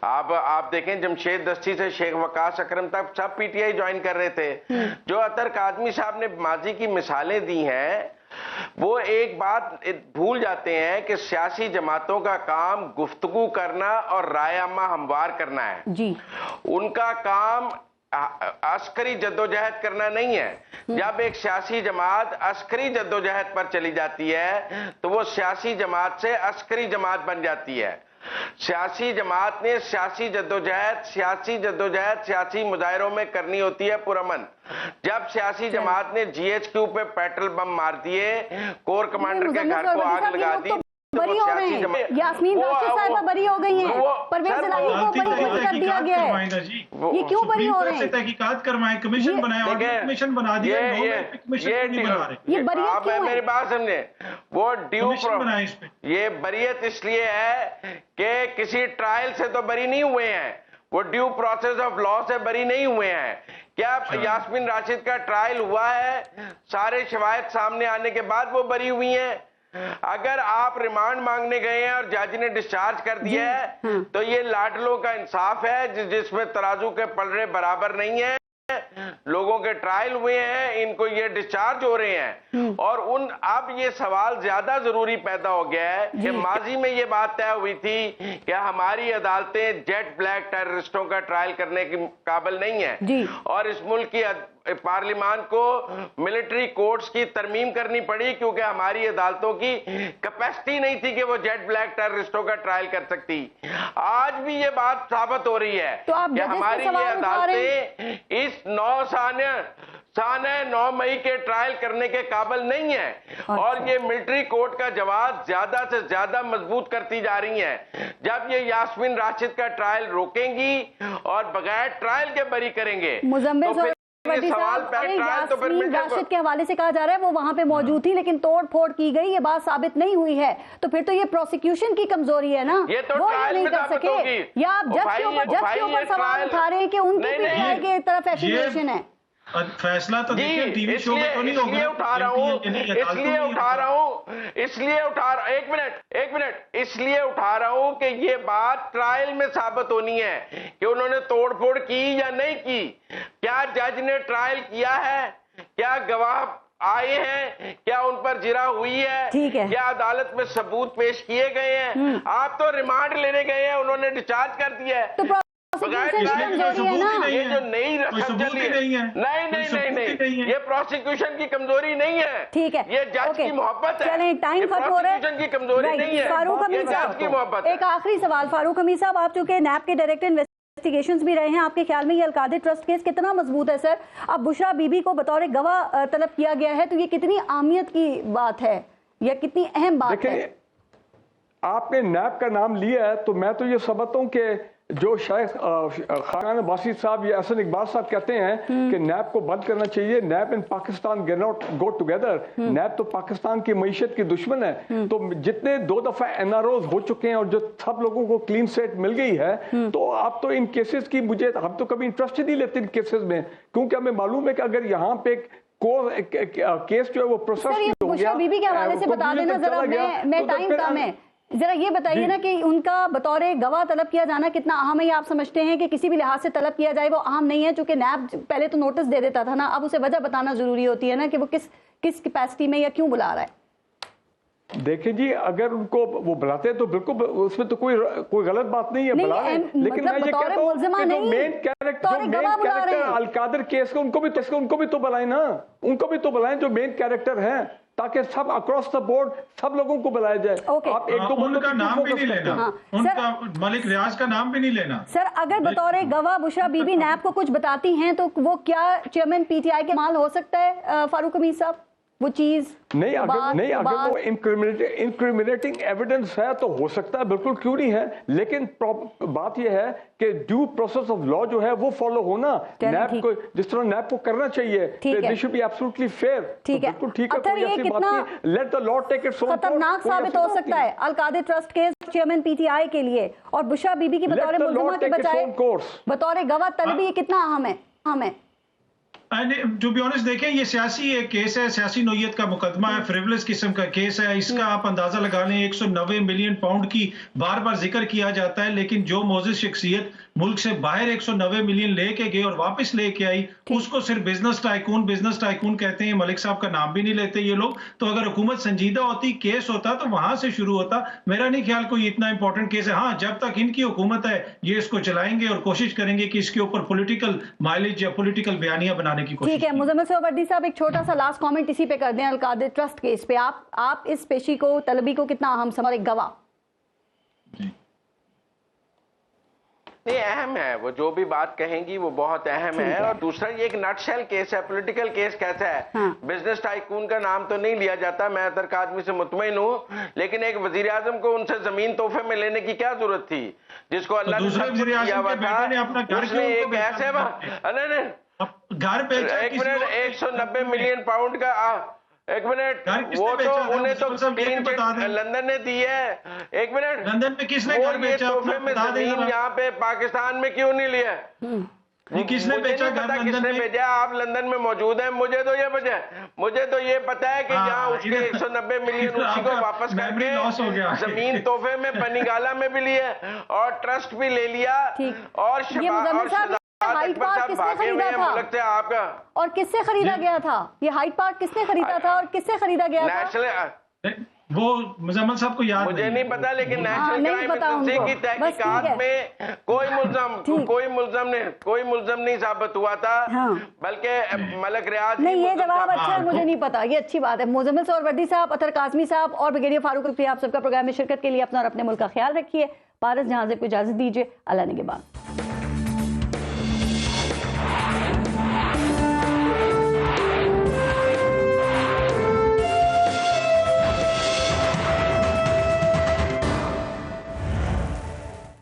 आप देखें जमशेद दस्ती से शेख वकास अकरम तक सब पीटीआई ज्वाइन कर रहे थे। जो अतर कादमी साहब ने माजी की मिसालें दी हैं, वो एक बात भूल जाते हैं कि सियासी जमातों का काम गुफ्तगू करना और राय आमा हमवार करना है जी। उनका काम अस्करी जद्दोजहद करना नहीं है। जब एक सियासी जमात अस्करी जद्दोजहद पर चली जाती है तो वो सियासी जमात से अस्करी जमात बन जाती है। सियासी जमात ने सियासी जद्दोजहद सियासी मुजाहिरों में करनी होती है पुरअमन। जब सियासी जमात ने जीएचक्यू पे पेट्रोल बम मार दिए, कोर कमांडर के घर को आग लगा दी, बरी हो रहे हैं, यास्मीन राशिद साहिबा बरी हो गई हैं, परवेज इलाही को बरी खुद कर दिया गया है। ये क्यों बरी हो रहे हैं? तहकीकात करवाएं, कमीशन बनाए, कमीशन बना दिया, ये बरियत क्यों है? मेरी बात समझे, वो ड्यू ये बरियत इसलिए है कि किसी ट्रायल से तो बरी नहीं हुए हैं, वो ड्यू प्रोसेस ऑफ लॉ से बरी नहीं हुए हैं। क्या यास्मीन राशिद का ट्रायल हुआ है? सारे शवाहिद सामने आने के बाद वो बरी हुई हैं। अगर आप रिमांड मांगने गए हैं और जज ने डिस्चार्ज कर दिया है तो ये लाडलों का इंसाफ है जिसमें तराजू के पलड़े बराबर नहीं है। लोगों के ट्रायल हुए हैं, इनको ये डिस्चार्ज हो रहे हैं और अब ये सवाल ज्यादा जरूरी पैदा हो गया है कि माजी में ये बात तय हुई थी कि हमारी अदालतें जेट ब्लैक टेररिस्टों का ट्रायल करने की काबिल नहीं है और इस मुल्क की पार्लियामान को मिलिट्री कोर्ट्स की तरमीम करनी पड़ी क्योंकि हमारी अदालतों की कैपेसिटी नहीं थी कि वो जेट ब्लैक टेररिस्टों का ट्रायल कर सकती। आज भी ये बात साबित हो रही है तो कि हमारी ये अदालतें इस 9 मई के ट्रायल करने के काबिल नहीं है और ये मिलिट्री कोर्ट का जवाब ज्यादा से ज्यादा मजबूत करती जा रही हैं। जब ये यास्मीन राशिद का ट्रायल रोकेंगी और बगैर ट्रायल के बरी करेंगे यास्मीन राशिद के हवाले से कहा जा रहा है वो वहां पे मौजूद थी लेकिन तोड़ फोड़ की गई, ये बात साबित नहीं हुई है, तो फिर तो ये प्रोसिक्यूशन की कमजोरी है ना, ये तो वो नहीं कर सके। या आप जज के ऊपर सवाल उठा रहे हैं कि उनकी पीटीआई की तरफ एफिलिएशन है। फैसला तो देखिए टीवी शो में तो नहीं होगा। इसलिए उठा रहा हूं इसलिए उठा रहा हूं कि ये बात ट्रायल में साबित होनी है कि उन्होंने तोड़फोड़ की या नहीं की। क्या जज ने ट्रायल किया है? क्या गवाह आए हैं? क्या उन पर जिरा हुई है? क्या अदालत में सबूत पेश किए गए हैं? आप तो रिमांड लेने गए हैं, उन्होंने डिस्चार्ज कर दिया है। ये जो नई रस्म चली है, नहीं, ये प्रोसिक्यूशन की कमजोरी नहीं है, ठीक है, ये जज की मोहब्बत है। चलें, टाइम खत्म हो रहा है, की कमजोरी नहीं है, फारूक हमीद जज की मोहब्बत है। एक आखिरी सवाल फारूक हमीद साहब, आप चूंकि नैब के डायरेक्टर इन्वेस्टिगेशंस भी रहे हैं, आपके ख्याल में ये अलकादे ट्रस्ट केस कितना मजबूत है सर? अब बुशरा बीबी को बतौर गवाह तलब किया गया है, तो ये कितनी अहमियत की बात है या कितनी अहम बात है? آپ نے نیب کا نام لیا ہے تو میں تو یہ سمجھتا ہوں کہ جو شیخ خاقان عباسی صاحب یا احسن اقبال صاحب کہتے ہیں کہ نیب کو بند کرنا چاہیے، نیب ان پاکستان گو ٹوگیدر، نیب تو پاکستان کی معیشت کی دشمن ہے. تو جتنے 2 دفعہ NROs ہو چکے ہیں اور جو سب لوگوں کو کلین سیٹ مل گئی ہے، تو آپ تو ان کیسز کی ہم تو کبھی انٹرسٹ ہی نہیں لیتے ان کیسز میں، کیونکہ ہمیں معلوم ہے کہ اگر یہاں پہ کیس جو ہے وہ پروسیس ہو گیا. بی بی کے حوالے سے بتا دینا ذرا، میں ٹائم کم ہے، ذرا یہ بتائیے نا کہ ان کا بطور گواہ طلب کیا جانا کتنا اہم ہے، یا آپ سمجھتے ہیں کہ کسی بھی لحاظ سے طلب کیا جائے وہ اہم نہیں ہے؟ چونکہ نیب پہلے تو نوٹس دے دیتا تھا نا، اب اسے وجہ بتانا ضروری ہوتی ہے نا کہ وہ کس کیپیسٹی میں یا کیوں بلا رہا ہے. دیکھیں جی، اگر ان کو وہ بلاتے ہیں تو بالکل اس میں تو کوئی غلط بات نہیں ہے، بلا رہے ہیں. لیکن میں یہ کہتا ہوں کہ جو مین کیریکٹر القادر کیس کا ان کو بھی تو بلائیں نا، ان کو بھی تو بلائیں جو مین کیریکٹر ہیں، تاکہ سب اکراس دا بورڈ سب لوگوں کو بلایا جائے. آپ ایک دو ان کا نام بھی نہیں لینا، ان کا ملک ریاض کا نام بھی نہیں لینا. سر اگر بطور گواہ بشرا بی بی نیب کو کچھ بتاتی ہیں تو وہ کیا چیئرمین پی ٹی آئی کے مال ہو سکتا ہے فاروق حمید صاحب؟ وہ چیز نہیں، اگر وہ انکریمنیٹنگ ایویڈنس ہے تو ہو سکتا ہے، بالکل کیوں نہیں ہے. لیکن بات یہ ہے کہ ڈیو پروسیس آف لا جو ہے وہ فالو ہونا، نیب کو جس طرح نیب کو کرنا چاہیے. They should be absolutely fair. بالکل ٹھیک ہے، کوئی ایسی بات نہیں. Let the law take its own course. خطرناک ثابت ہو سکتا ہے Al Qadir trust case chairman P T I کے لیے، اور بشرا بی بی کی بطور ملزمہ کے بجائے بطور گواہ طلبی یہ کتنا اہم ہے؟ ٹو بی آنسٹ دیکھیں، یہ سیاسی ایک کیس ہے، سیاسی نوعیت کا مقدمہ ہے، فریولس قسم کا کیس ہے. اس کا آپ اندازہ لگا لیں 190 ملین پاؤنڈ کی بار بار ذکر کیا جاتا ہے، لیکن جو معزز شخصیت ملک سے باہر 190 ملین لے کے گئے اور واپس لے کے آئی، اس کو صرف بزنس ٹائکون کہتے ہیں. ملک صاحب کا نام بھی نہیں لیتے یہ لوگ. تو اگر حکومت سنجیدہ ہوتی، کیس ہوتا تو وہاں سے شروع ہوتا. میرا نہیں خیال کوئی اتنا امپورٹنٹ کیس ہے. ہاں، جب تک ان کی حکومت ہے یہ اس کو چلائیں گے اور کوشش کریں گے کہ اس کے اوپر پولیٹیکل مائلیج یا پولیٹیکل بیانیاں بنانے کی کوشش. ٹھیک ہے، مزمل سہروردی صاحب ایک چھوٹا سا لاسٹ کامنٹ اسی پہ کر دیں القادر ٹرسٹ کیس پہ. آپ اس پیشی کو، طلبی کو کتنا اہم سمجھتے ہیں؟ ایک گواہ نہیں، اہم ہے، وہ جو بھی بات کہیں گی وہ بہت اہم ہے. اور دوسرا یہ ایک نٹ شیل کیس ہے، پولیٹیکل کیس کیسا ہے. بزنس ٹائکون کا نام تو نہیں لیا جاتا، میں ترک آدمی سے مطمئن ہوں، لیکن ایک وزیر اعظم کو ان سے زمین تحفے میں لینے کی کیا ضرورت تھی جس کو اللہ نے سب کچھ کیا ہوا تھا. اس نے ایک ایسے گھر پہ 190 ملین پاؤنڈ کا، ایک منٹ، وہ تو انہیں تو کلین چٹ لندن نے دی ہے. ایک منٹ، لندن میں کس نے گھر بیچا؟ تحفے میں زمین یہاں پہ پاکستان میں کیوں نہیں لیا؟ کس نے بیچا؟ کس نے بھیجا؟ آپ لندن میں موجود ہیں. مجھے تو یہ پتا ہے کہ جہاں اس کے 190 ملین اسی کو واپس کر کے زمین تحفے میں بنیگالہ میں بھی لیا اور ٹرسٹ بھی لے لیا. اور ہائیڈ پارک کس نے خریدا تھا اور کس سے خریدا گیا تھا؟ یہ ہائیڈ پارک کس نے خریدا تھا اور کس سے خریدا گیا تھا؟ وہ مزمل صاحب کو یاد مجھے نہیں پتا، لیکن نیشنل کرائم ایجنسی کی تحقیقات میں کوئی ملزم نہیں ثابت ہوا تھا، بلکہ ملک ریاض. نہیں، یہ جواب اچھا ہے، مجھے نہیں پتا، یہ اچھی بات ہے. مزمل سہروردی صاحب، اطہر کاظمی صاحب اور بریگیڈیئر فاروق القادری، آپ سب کا پروگرام میں شرکت کے لیے اپنا اور اپنے ملک کا خیال رکھیے. پارس جہاں سے کو اجازت دیجیے. اللہ نگہبان.